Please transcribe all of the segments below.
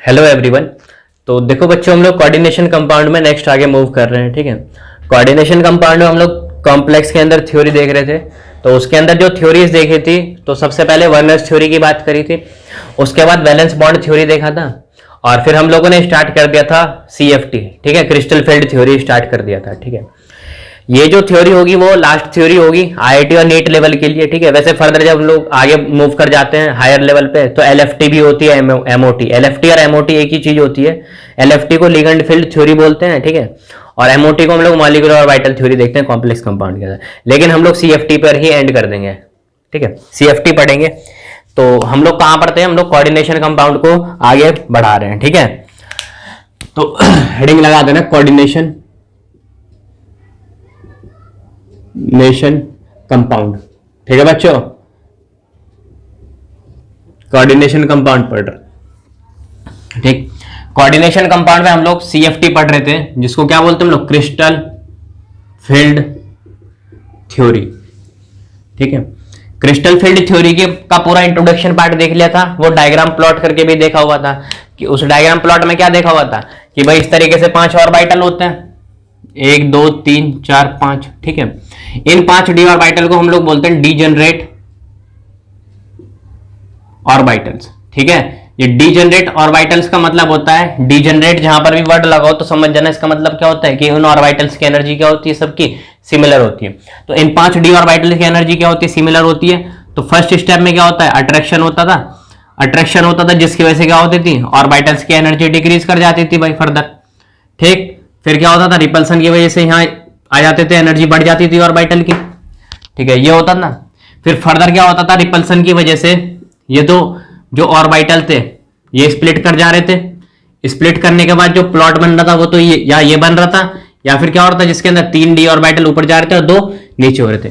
Hello everyone. तो देखो बच्चों, हम लोग कोऑर्डिनेशन कंपाउंड में नेक्स्ट आगे मूव कर रहे हैं। ठीक है, कोऑर्डिनेशन कंपाउंड में हम लोग कॉम्प्लेक्स के अंदर थ्योरी देख रहे थे। तो उसके अंदर जो थ्योरीज देखी थी, तो सबसे पहले वर्नर्स थ्योरी की बात करी थी, उसके बाद वैलेंस बॉन्ड थ्योरी देखा था, और फिर हम लोगों ने स्टार्ट कर दिया था CFT। ठीक है, क्रिस्टल फील्ड थ्योरी स्टार्ट कर दिया था। ठीक है, ये जो थ्योरी होगी वो लास्ट थ्योरी होगी IIT और नीट लेवल के लिए। ठीक है, वैसे फर्दर जब हम लोग आगे मूव कर जाते हैं हायर लेवल पे, तो LFT भी होती है, MOT। LFT और MOT एक ही चीज होती है। LFT को लिगेंड फील्ड थ्योरी बोलते हैं, ठीक है, और MOT को हम लोग मॉलिक्यूलर और वाइटल थ्योरी देखते हैं कॉम्प्लेक्स कंपाउंड के अंदर। लेकिन हम लोग CFT पर ही एंड कर देंगे। ठीक है, CFT पढ़ेंगे। तो हम लोग कहां पढ़ते हैं? हम लोग कोऑर्डिनेशन कंपाउंड को आगे बढ़ा रहे हैं। ठीक है, तो हेडिंग लगा देना कोऑर्डिनेशन कंपाउंड। ठीक है बच्चों, कोऑर्डिनेशन कंपाउंड पढ़ रहे। ठीक, कोऑर्डिनेशन कंपाउंड में हम लोग CFT पढ़ रहे थे, जिसको क्या बोलते हैं हम लोग? Crystal field theory. ठीक है, क्रिस्टल फील्ड थ्योरी का पूरा इंट्रोडक्शन पार्ट देख लिया था। वो डायग्राम प्लॉट करके भी देखा हुआ था कि उस डायग्राम प्लॉट में क्या देखा हुआ था कि भाई इस तरीके से 5 ऑर्बिटल होते हैं, 1 2 3 4 5। ठीक है, इन 5 डी ऑर्बिटल को हम लोग बोलते हैं डीजेनरेट ऑर्बिटल्स। ठीक है, ये डीजेनरेट ऑर्बिटल्स का मतलब होता है, डीजेनरेट जहां पर भी वर्ड लगाओ तो समझ जाना इसका मतलब क्या होता है कि उन ऑर्बिटल्स की एनर्जी क्या होती है, सबकी सिमिलर होती है। तो इन 5 डी ऑर्बिटल्स की एनर्जी क्या होती है? सिमिलर होती है। तो फर्स्ट स्टेप में क्या होता है? अट्रैक्शन होता था, जिसकी वजह से क्या होती थी? ऑर्बिटल्स की एनर्जी डिक्रीज कर जाती थी भाई फर्दर। ठीक, फिर क्या होता था? रिपल्सन की वजह से यहाँ आ जाते थे, एनर्जी बढ़ जाती थी ऑर्बिटल की। ठीक है, ये होता ना। फिर फर्दर क्या होता था? रिपल्सन की वजह से ये दो जो ऑर्बिटल थे ये स्प्लिट कर जा रहे थे। स्प्लिट करने के बाद जो प्लॉट बन रहा था वो तो ये बन रहा था, या फिर क्या हो रहा था जिसके अंदर 3 डी ऑर्बिटल ऊपर जा रहे थे और 2 नीचे हो रहे थे।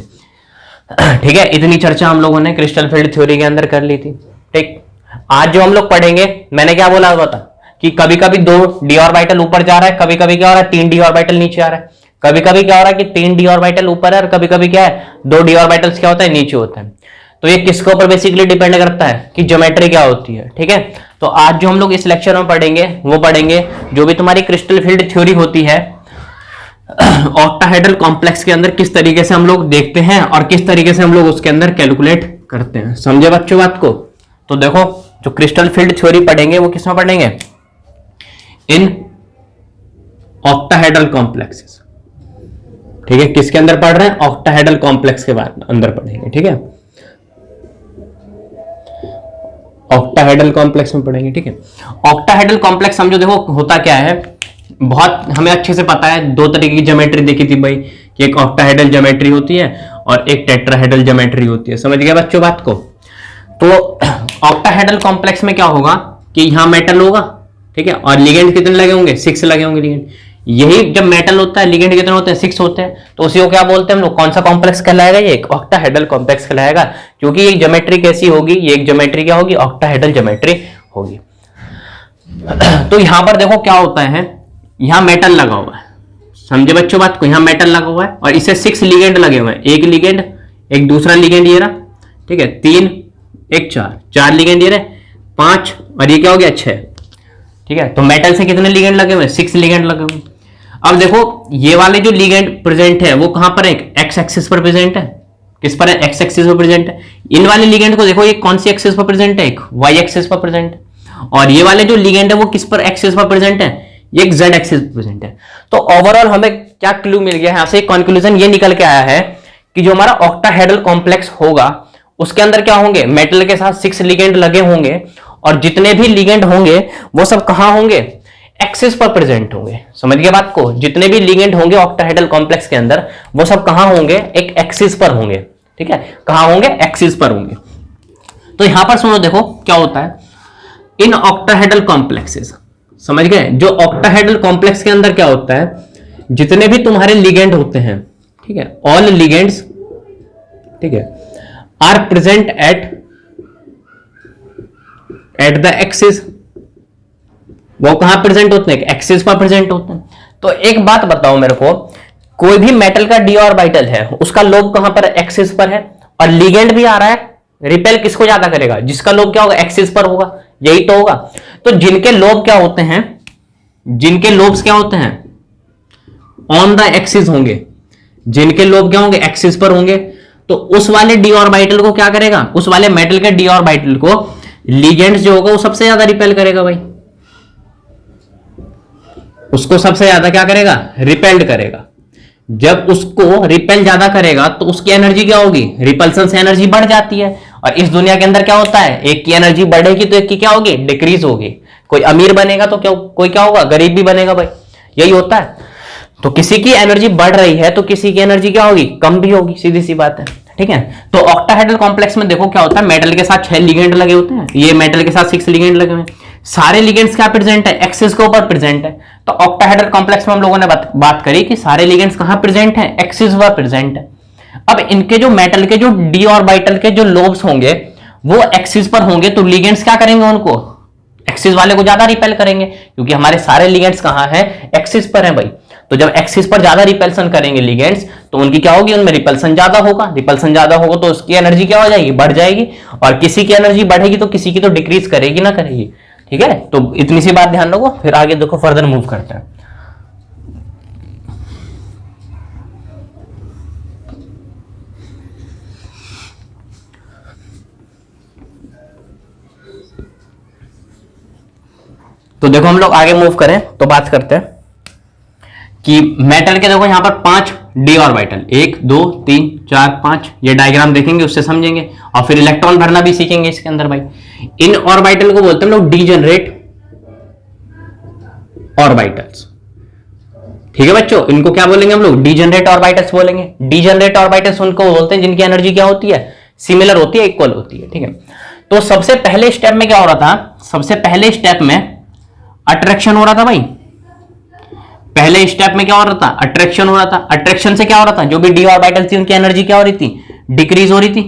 ठीक है, इतनी चर्चा हम लोगों ने क्रिस्टल फील्ड थ्योरी के अंदर कर ली थी। ठीक, आज जो हम लोग पढ़ेंगे, मैंने क्या बोला हुआ था कि कभी कभी 2 डी ऑर्बिटल ऊपर जा रहा है, कभी कभी क्या हो रहा है 3 डी ऑर्बिटल नीचे आ रहा है, कभी कभी क्या हो रहा है कि 3 डी ऑर्बिटल ऊपर है और कभी कभी क्या है 2 डी ऑर्बिटल्स क्या होता है नीचे होता है। तो ये किसके ऊपर बेसिकली डिपेंड करता है कि ज्योमेट्री क्या होती है। ठीक है, तो आज जो हम लोग इस लेक्चर में पढ़ेंगे वो पढ़ेंगे जो भी तुम्हारी क्रिस्टल फील्ड थ्योरी होती है ऑक्टाहेड्रल कॉम्प्लेक्स के अंदर किस तरीके से हम लोग देखते हैं और किस तरीके से हम लोग उसके अंदर कैलकुलेट करते हैं। समझे बच्चों बात को? तो देखो, जो क्रिस्टल फील्ड थ्योरी पढ़ेंगे वो किसमें पढ़ेंगे? In octahedral complexes. ठीक है, किसके अंदर पढ़ रहे हैं? ऑक्टाहेड्रल कॉम्प्लेक्स के बाद अंदर पढ़ेंगे। ठीक है, ऑक्टाहेड्रल कॉम्प्लेक्स में पढ़ेंगे। ठीक है, ऑक्टाहेड्रल कॉम्प्लेक्स समझो, देखो होता क्या है, बहुत हमें अच्छे से पता है। 2 तरीके की ज्योमेट्री देखी थी भाई, कि एक ऑक्टाहेड्रल ज्योमेट्री होती है और एक टेट्राहेड्रल ज्योमेट्री होती है। समझ गए बच्चों बात को? तो ऑक्टाहेड्रल कॉम्प्लेक्स में क्या होगा कि यहां मेटल होगा, ठीक है, और लिगेंड कितने लगे होंगे? 6 लगे होंगे लिगेंड। यही जब मेटल होता है, लिगेंड कितने होते हैं? 6 होते हैं। तो उसी को क्या बोलते हैं हम लोग? कौन सा कॉम्प्लेक्स कहलाएगा? ये एक ऑक्टाहेड्रल कॉम्प्लेक्स कहलाएगा, क्योंकि ये ज्योमेट्री कैसी होगी? ये एक ज्योमेट्री क्या होगी? ऑक्टाहेड्रल ज्योमेट्री होगी। तो यहां पर देखो क्या होता है, यहां मेटल लगा हुआ है। समझे बच्चों बात को? यहां मेटल लगा हुआ है और इसे 6 लिगेंड लगे हुए हैं। एक लिगेंड, एक दूसरा लिगेंड ये रहा, ठीक है, 3 1 4 लिगेंड ये रहे, 5 और ये क्या हो गया 6। ठीक है, तो मेटल से कितने लिगेंड लगे हुए? 6 लिगेंड लगे हुए। अब देखो, ये वाले जो लिगेंड प्रेजेंट है वो कहां पर है? एक्स एक्सिस पर प्रेजेंट है। किस पर है? एक्स एक्सिस पर प्रेजेंट है। इन वाले लिगेंड को देखो, ये कौन सी एक्सिस पर प्रेजेंट है? एक वाई एक्सिस पर प्रेजेंट है। और ये वाले जो लिगेंड है वो किस पर एक्सिस पर प्रेजेंट है? ये एक जेड एक्सिस पर प्रेजेंट है। तो ओवरऑल हमें क्या क्लू मिल गया है? यहां से कंक्लूजन ये निकल के आया है कि जो हमारा ऑक्टाहेड्रल कॉम्प्लेक्स होगा उसके अंदर क्या होंगे? मेटल के साथ 6 लिगेंड लगे होंगे, और जितने भी लिगेंड होंगे वो सब कहां होंगे? एक्सिस पर प्रेजेंट होंगे। समझ गए बात को? जितने भी लिगेंड होंगे ऑक्टाहेड्रल कॉम्प्लेक्स के अंदर वो सब कहां होंगे? एक एक्सिस पर होंगे। ठीक है, कहां होंगे? एक्सिस पर होंगे। तो यहां पर सुनो, देखो क्या होता है इन ऑक्टाहेड्रल कॉम्प्लेक्सेस। समझ गए? जो ऑक्टाहेड्रल कॉम्प्लेक्स के अंदर क्या होता है, जितने भी तुम्हारे लिगेंड होते हैं, ठीक है, ऑल लिगेंड्स, ठीक है, are present at the axis. वो कहां प्रेजेंट होते हैं? एक्सिस पर प्रेजेंट होते हैं। तो एक बात बताओ मेरे को, कोई भी मेटल का डी ऑर्बिटल है उसका लोब कहां पर? एक्सिस पर है। और लिगेंड भी आ रहा है, रिपेल किसको ज्यादा करेगा? जिसका लोब क्या होगा? एक्सिस पर होगा। यही तो होगा। तो जिनके लोब क्या होते हैं, जिनके लोब्स क्या होते हैं, ऑन द एक्सिस होंगे, जिनके लोब क्या होंगे, एक्सिस पर होंगे, तो उस वाले डी ऑर्बिटल को क्या करेगा, उस वाले मेटल के डी ऑर्बिटल को लिगेंड्स जो होगा वो सबसे ज्यादा रिपेल करेगा भाई, उसको सबसे ज्यादा क्या करेगा, रिपेल्ड करेगा। जब उसको रिपेल ज्यादा करेगा तो उसकी एनर्जी क्या होगी, रिपल्सन से एनर्जी बढ़ जाती है। और इस दुनिया के अंदर क्या होता है, एक की एनर्जी बढ़ेगी तो एक की क्या होगी, डिक्रीज होगी। कोई अमीर बनेगा तो क्या, कोई क्या होगा, गरीब भी बनेगा भाई, यही होता है। तो किसी की एनर्जी बढ़ रही है तो किसी की एनर्जी क्या होगी, कम भी होगी, सीधी सी बात है, ठीक है। तो ऑक्टाहेड्रल कॉम्प्लेक्स में देखो क्या होता है, मेटल के साथ 6 लिगेंड लगे होते हैं, ये मेटल के साथ 6 लिगेंड लगे हुए हैं, सारे लिगेंड्स क्या प्रेजेंट है, एक्सिस के ऊपर प्रेजेंट है। तो ऑक्टाहेड्रल कॉम्प्लेक्स में हम लोगों ने बात करी कि सारे लिगेंड्स कहां प्रेजेंट है, एक्सिस पर प्रेजेंट है। अब इनके जो मेटल के जो डी ऑर्बिटल के जो लोब्स होंगे वो एक्सिस पर होंगे, तो लिगेंड्स क्या करेंगे, उनको एक्सिस वाले को ज्यादा रिपेल करेंगे, क्योंकि हमारे सारे लिगेंड्स कहां है, एक्सिस पर है भाई। तो जब एक्सिस पर ज्यादा रिपल्सन करेंगे लिगेंड्स, तो उनकी क्या होगी, उनमें रिपल्सन ज्यादा होगा, रिपल्सन ज्यादा होगा तो उसकी एनर्जी क्या हो जाएगी, बढ़ जाएगी। और किसी की एनर्जी बढ़ेगी तो किसी की तो डिक्रीज करेगी ना करेगी, ठीक है। तो इतनी सी बात ध्यान रखो, फिर आगे देखो फर्दर मूव करते हैं। तो देखो हम लोग आगे मूव करें तो बात करते हैं कि मेटल के देखो यहां पर 5 डी ऑर्बिटल, 1 2 3 4 5, ये डायग्राम देखेंगे उससे समझेंगे, और फिर इलेक्ट्रॉन भरना भी सीखेंगे इसके अंदर भाई। इन ऑर्बिटल को बोलते हैं हम लोग डीजेनरेट ऑर्बिटल्स, ठीक है बच्चों, इनको क्या बोलेंगे हम लोग, डीजेनरेट ऑर्बिटल्स बोलेंगे। डीजेनरेट ऑर्बिटल्स उनको बोलते हैं जिनकी एनर्जी क्या होती है, सिमिलर होती है, इक्वल होती है, ठीक है। तो सबसे पहले स्टेप में क्या हो रहा था, सबसे पहले स्टेप में अट्रैक्शन हो रहा था भाई, पहले स्टेप में क्या हो रहा था, अट्रैक्शन हो रहा था। अट्रैक्शन से क्या हो रहा था, जो भी डी ऑर्बिटल थी उनकी एनर्जी क्या हो रही थी, डिक्रीज हो रही थी,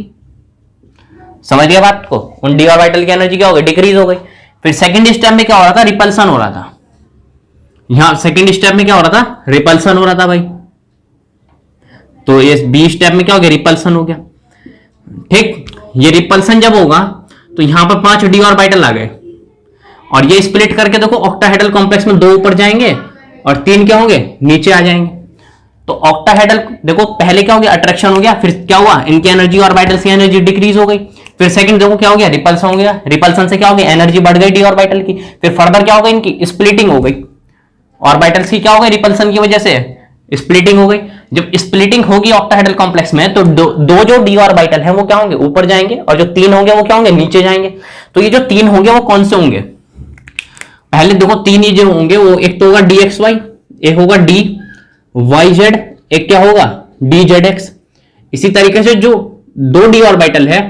समझ गया बात को, उन डी ऑर्बिटल की एनर्जी क्या हो गई, डिक्रीज हो गई। फिर सेकंड स्टेप में क्या हो रहा था, रिपल्सन हो रहा था, यहां सेकंड स्टेप में क्या हो रहा था, रिपल्सन हो रहा था भाई। तो ये बी स्टेप में क्या हो गया, रिपल्सन हो गया, ठीक। ये रिपल्सन जब होगा तो यहां पर 5 डी ऑर्बिटल आ गए, और ये स्प्लिट करके देखो ऑक्टाहेड्रल कॉम्प्लेक्स में 2 ऊपर जाएंगे और 3 क्या होंगे, नीचे आ जाएंगे। तो ऑक्टाहेड्रल देखो पहले क्या हो गया, अट्रैक्शन हो गया, फिर क्या हुआ, इनकी एनर्जी ऑर्बिटल की एनर्जी डिक्रीज हो गई। फिर सेकंड देखो क्या हो गया, रिपल्सन हो गया, रिपल्सन से क्या हो गया, एनर्जी बढ़ गई डी ऑर्बिटल की। फिर फर्दर क्या हो गई, इनकी स्प्लिटिंग हो गई, ऑर्बिटल्स की क्या हो गई, रिपल्सन की वजह से स्प्लिटिंग हो गई। जब स्प्लिटिंग होगी ऑक्टाहेड्रल कॉम्प्लेक्स में तो दो जो डी ऑर्बिटल है वो क्या होंगे, ऊपर जाएंगे, और जो 3 होंगे वो क्या होंगे, नीचे जाएंगे। तो ये जो 3 होंगे वो कौन से होंगे, पहले देखो 3 ये जो होंगे वो एक तो होगा डी एक्स वाई, एक होगा डी वाई जेड, एक क्या होगा डी जेड एक्स। इसी तरीके से जो 2 डी ऑर्बिटल है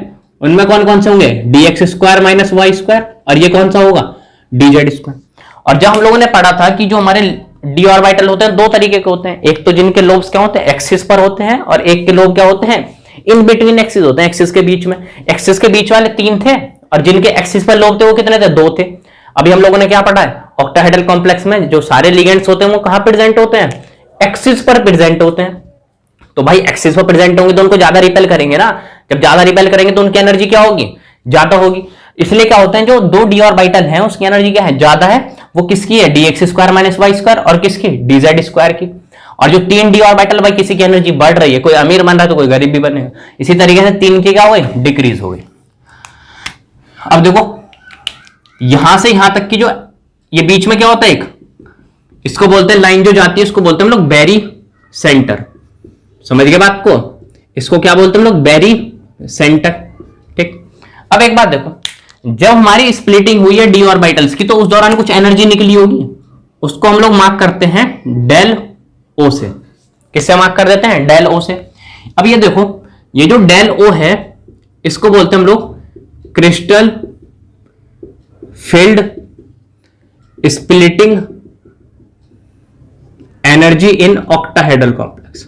उनमें कौन कौन से होंगे, d x square minus y square, और ये कौन सा होगा, डी जेड स्क्वायर। और जब हम लोगों ने पढ़ा था कि जो हमारे डी ऑर्बिटल होते हैं 2 तरीके के होते हैं, एक तो जिनके लोब्स क्या होते हैं, एक्सिस पर होते हैं, और एक के लोब क्या होते हैं, इन बिटवीन एक्सिस होते हैं, एक्सिस के बीच में। एक्सिस के बीच वाले 3 थे, और जिनके एक्सिस पर लोब थे वो कितने थे, 2 थे। अभी हम लोगों ने क्या पढ़ा है, ऑक्टाहेड्रल कॉम्प्लेक्स में जो सारे लिगेंड्स होते हैं वो कहां प्रेजेंट होते हैं, एक्सिस पर प्रेजेंट होते हैं। तो भाई एक्सिस पर प्रेजेंट होंगे तो उनको ज्यादा रिपेल करेंगे ना, जब ज्यादा रिपेल करेंगे तो उनकी एनर्जी क्या होगी, ज्यादा होगी। इसलिए क्या होता है, जो 2 डी ऑर्बिटल हैं उसकी एनर्जी क्या है, ज्यादा है, वो किसकी है, d x square minus y square, और किसकी, डी जेड स्क्वायर की। और जो 3 डी ऑर्बिटल भाई किसी की एनर्जी बढ़ रही है, कोई अमीर बन रहा है तो कोई गरीब भी बनेगा, इसी तरीके से 3 की क्या हो गई, डिक्रीज हो गई। अब देखो यहां से यहां तक की जो ये बीच में क्या होता है, एक इसको बोलते हैं लाइन जो जाती है, इसको बोलते हैं हम लोग बेरी सेंटर, समझ गए बात को, इसको क्या बोलते हैं हम लोग, बेरी सेंटर, ठीक। अब एक बात देखो, जब हमारी स्प्लिटिंग हुई है डी ऑर्बिटल्स की तो उस दौरान कुछ एनर्जी निकली होगी, उसको हम लोग मार्क करते हैं डेल ओ से। किससे मार्क कर देते हैं, डेल ओ से। अब ये देखो ये जो डेल ओ है इसको बोलते हैं हम लोग crystal field splitting energy in octahedral complex.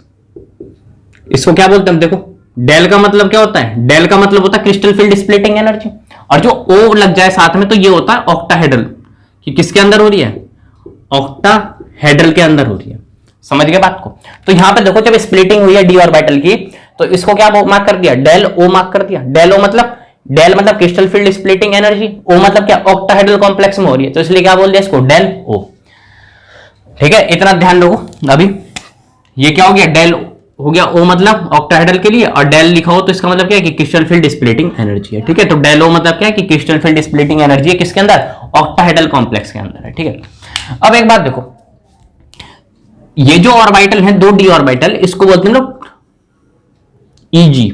इसको क्या बोलते हैं, देखो डेल का मतलब क्या होता है, डेल का मतलब होता है क्रिस्टल फील्ड स्प्लिटिंग एनर्जी, और जो ओ लग जाए साथ में तो ये होता है ऑक्टाहेड्रल, कि किसके अंदर हो रही है, ऑक्टाहेड्रल के अंदर हो रही है, समझ गए बात को। तो यहां पे देखो जब स्प्लिटिंग हुई है डी ऑर्बिटल की तो इसको क्या मार्क कर दिया, डेल ओ मार्क कर दिया। डेल ओ मतलब डेल मतलब क्रिस्टल फील्ड स्प्लिटिंग एनर्जी, ओ मतलब क्या, ऑक्टाहेड्रल कॉम्प्लेक्स में हो रही है, तो इसलिए क्या बोल दिया इसको, डेल ओ। ठीक है, इतना ध्यान रखो। अभी ये क्या हो गया, डेल हो गया, ओ मतलब ऑक्टाहेड्रल के लिए, और डेल लिखा हो तो इसका मतलब क्या है कि क्रिस्टल फील्ड स्प्लिटिंग एनर्जी है। ठीक है, तो डेल ओ मतलब क्या है कि क्रिस्टल फील्ड स्प्लिटिंग एनर्जी है किसके अंदर, ऑक्टाहेड्रल कॉम्प्लेक्स के अंदर है। ठीक है, अब एक बात देखो, ये जो ऑर्बिटल है, दो डी ऑर्बिटल, इसको बोलते हैं लोग ईजी,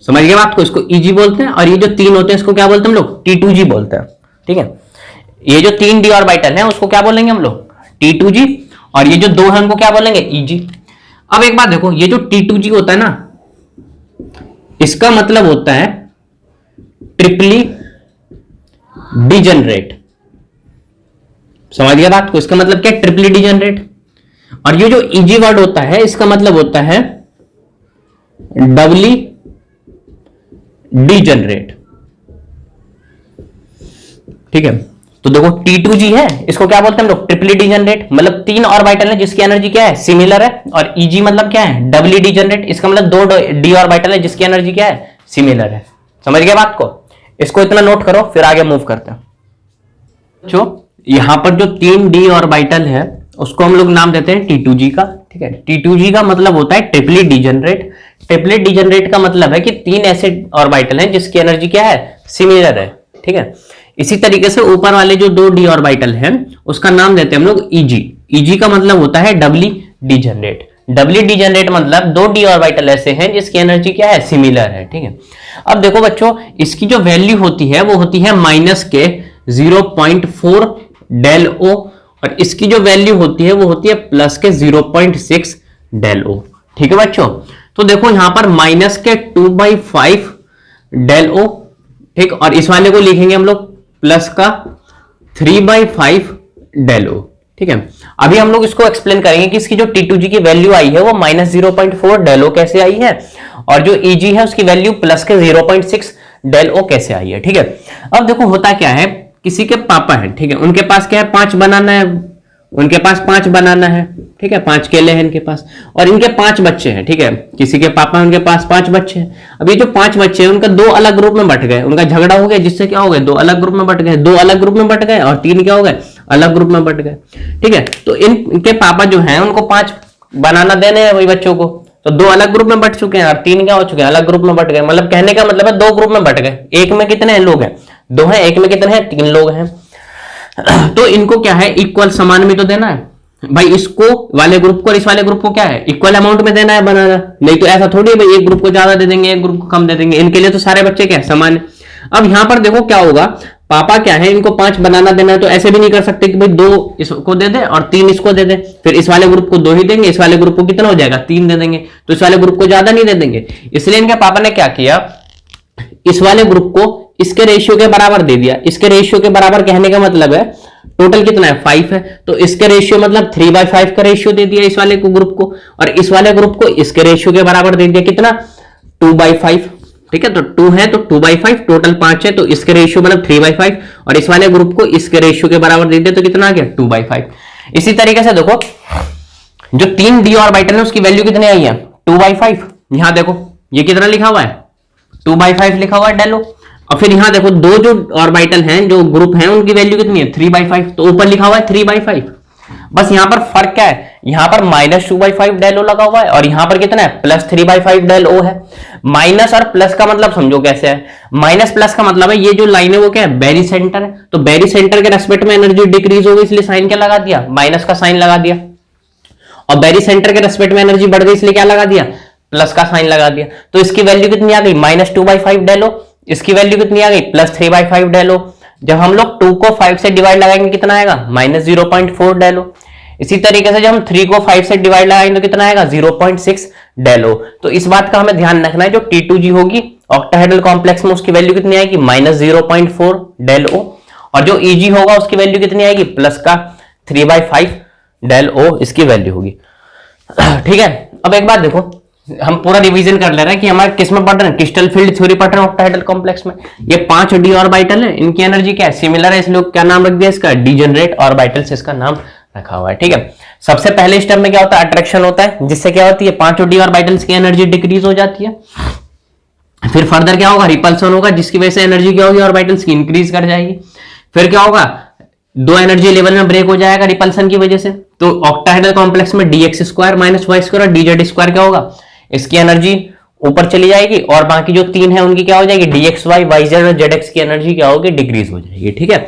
समझ गए बात को, इसको ईजी बोलते हैं। और ये जो तीन होते हैं इसको क्या बोलते हैं हम लोग, T2G बोलते हैं। ठीक है, ये जो तीन डी ऑर्बिटल है उसको क्या बोलेंगे हम लोग, T2G, और ये जो दो है उनको क्या बोलेंगे, ईजी। अब एक बात देखो, ये जो T2G होता है ना, इसका मतलब होता है ट्रिपली डिजनरेट, समझ गया बात को, इसका मतलब क्या, ट्रिपली डिजनरेट। और ये जो ईजी वर्ड होता है इसका मतलब होता है डबली डिजनरेट। ठीक है, तो देखो T2G है, इसको क्या बोलते हैं हम लोग, ट्रिपली डिजनरेट, मतलब तीन ऑर्बिटल है जिसकी एनर्जी क्या है, सिमिलर है। और EG मतलब क्या है, डबली डिजनरेट, इसका मतलब दो डी ऑर्बिटल है जिसकी एनर्जी क्या है, सिमिलर है। समझ गए बात को, इसको इतना नोट करो, फिर आगे मूव करते हैं। जो यहां पर जो तीन डी ऑर्बिटल है उसको हम लोग नाम देते हैं T2G का। ठीक है, T2G का मतलब होता है ट्रिपली डिजनरेट। ट्रिपली डिजनरेट का मतलब है कि तीन ऐसे ऑर्बिटल हैं जिसकी एनर्जी क्या है, सिमिलर है। ठीक है, इसी तरीके से ऊपर वाले जो दो डी ऑर्बिटल हैं उसका नाम देते हैं हम लोग EG। EG का मतलब होता है डबली डिजनरेट। डबली डिजनरेट मतलब दो डी ऑर्बिटल ऐसे हैं जिसकी एनर्जी क्या है, सिमिलर है। ठीक है, अब देखो बच्चों, इसकी जो वैल्यू होती है वो होती है माइनस के 0.4 डेल ओ, और इसकी जो वैल्यू होती है वो होती है प्लस के 0.6 डेल ओ। ठीक है बच्चों, तो देखो यहां पर माइनस के 2/5 डेल ओ, ठीक, और इस वाले को लिखेंगे हम लोग प्लस का 3/5 डेल ओ। ठीक है, अभी हम लोग इसको एक्सप्लेन करेंगे कि इसकी जो T2G की वैल्यू आई है वो माइनस 0.4 डेल ओ कैसे आई है, और जो EG है उसकी वैल्यू प्लस के 0.6 डेल ओ कैसे आई है। ठीक है, अब देखो होता क्या है, किसी के पापा है, ठीक है, उनके पास क्या है, 5 बनाना है, उनके पास 5 बनाना है। ठीक है, 5 केले हैं इनके पास, और इनके 5 बच्चे हैं। ठीक है, किसी के पापा, उनके पास 5 बच्चे हैं। अब ये जो 5 बच्चे हैं उनका दो अलग ग्रुप में बट गए, उनका झगड़ा हो गया, जिससे क्या हो गए, दो अलग ग्रुप में बट गए, दो अलग ग्रुप में बट गए, और 3 क्या हो गए, अलग ग्रुप में बट गए। ठीक है, तो इनके पापा जो है उनको 5 बनाना देने हैं वही बच्चों को, तो दो अलग ग्रुप में बट चुके हैं, और 3 क्या हो चुके हैं, अलग ग्रुप में बट गए। मतलब कहने का मतलब है दो ग्रुप में बट गए, एक में कितने लोग हैं, 2 हैं, एक में कितने हैं, 3 लोग हैं। तो इनको क्या है, इक्वल समान में तो देना है भाई, इसको वाले ग्रुप को और इस वाले ग्रुप को क्या है, इक्वल अमाउंट में देना है बनाना, नहीं तो ऐसा थोड़ी है भाई एक ग्रुप को ज्यादा दे देंगे एक ग्रुप को कम दे देंगे। इनके लिए तो सारे बच्चे क्या है, समान है। अब यहां पर देखो क्या होगा, पापा क्या है, इनको 5 बनाना देना है, तो ऐसे भी नहीं कर सकते कि भाई 2 इसको दे दे और 3 इसको दे दे, फिर इस वाले ग्रुप को 2 ही देंगे, इस वाले ग्रुप को कितना हो जाएगा, 3 दे देंगे, तो इस वाले ग्रुप को ज्यादा नहीं दे देंगे। इसलिए इनके पापा ने क्या किया, इस वाले ग्रुप को इसके रेशियो के बराबर दे दिया। इसके रेशियो के बराबर कहने का मतलब है टोटल कितना है, 5 है, तो इसके रेशियो मतलब 3/5 का रेशियो दे दिया इस वाले को ग्रुप को, और इस वाले ग्रुप को इसके रेशियो के बराबर दे दिया कितना, 2/5। ठीक है, तो 2 है तो 2/5, टोटल 5 है, तो इसके रेशियो मतलब 3/5, और इस वाले ग्रुप को इसके रेशियो के बराबर दे दिया तो कितना आ गया, 2/5। इसी तरीके से देखो जो 3 डी ऑर्बिटल है उसकी वैल्यू कितनी आई है, 2/5। यहां देखो ये कितना लिखा हुआ है, 2/5 लिखा हुआ है डेलो। और फिर यहां देखो दो जो ऑर्बिटल हैं, जो ग्रुप हैं, उनकी वैल्यू कितनी है, 3/5, तो ऊपर लिखा हुआ है 3/5। बस यहां पर फर्क क्या है, यहां पर -2/5 डेल ओ लगा हुआ है, और यहां पर कितना है, +3/5 डेल ओ है। माइनस और प्लस का मतलब समझो कैसे है, माइनस प्लस का मतलब है ये जो लाइन है वो क्या है, बेरी सेंटर है, तो बेरी सेंटर के रेस्पेक्ट में एनर्जी डिक्रीज होगी, इसलिए साइन क्या लगा दिया, माइनस का साइन लगा दिया। और बेरी सेंटर के रेस्पेक्ट में एनर्जी बढ़ गई, इसलिए क्या लगा दिया, प्लस का साइन लगा दिया। तो इसकी वैल्यू कितनी आ गई, -2/5 डेल ओ। इसकी वैल्यू कितनी आ गई, +3/5 डेल ओ। जब हम लोग 2 को 5 से डिवाइड लगाएंगे कितना आएगा, -0.4 डेल ओ। इसी तरीके से जब हम 3 को 5 से डिवाइड लगाएंगे तो कितना आएगा, 0.6 डेल ओ। तो इस बात का हमें ध्यान रखना है, जो T2G होगी ऑक्टाहेड्रल कॉम्प्लेक्स में उसकी वैल्यू कितनी आएगी, -0.4 डेल ओ, और जो EG होगा उसकी वैल्यू कितनी आएगी, प्लस का 3/5 डेल ओ इसकी वैल्यू होगी। ठीक है, अब एक बात देखो, हम पूरा रिवीजन कर ले रहे हैं कि हमारे किस में पढ़ रहे हैं, क्रिस्टल फील्ड थ्योरी पढ़ रहे हैं ऑक्टाहेड्रल कॉम्प्लेक्स में। ये 5 डी ऑर्बिटल है, इनकी एनर्जी क्या है, सिमिलर है, इसलिए क्या नाम रख दिया इसका, डिजनरेट ऑर्बिटल से इसका नाम रखा हुआ है। ठीक है, सबसे पहले स्टेप में क्या होता है, अट्रैक्शन होता है, जिससे क्या होती है, 5 डी ऑर्बिटल्स की एनर्जी डिक्रीज हो जाती है। फिर फर्दर क्या होगा, रिपल्सन होगा, जिसकी वजह से एनर्जी क्या होगी, ऑर्बिटल्स की इंक्रीज कर जाएगी। फिर क्या होगा, दो एनर्जी लेवल में ब्रेक हो जाएगा रिपल्सन की वजह से। तो ऑक्टाहेड्रल कॉम्प्लेक्स में dx square minus y square और dz स्क्वायर क्या होगा, इसकी एनर्जी ऊपर चली जाएगी, और बाकी जो तीन है उनकी क्या हो जाएगी, dxy yz और zx की एनर्जी क्या होगी, डिक्रीज हो जाएगी। ठीक है,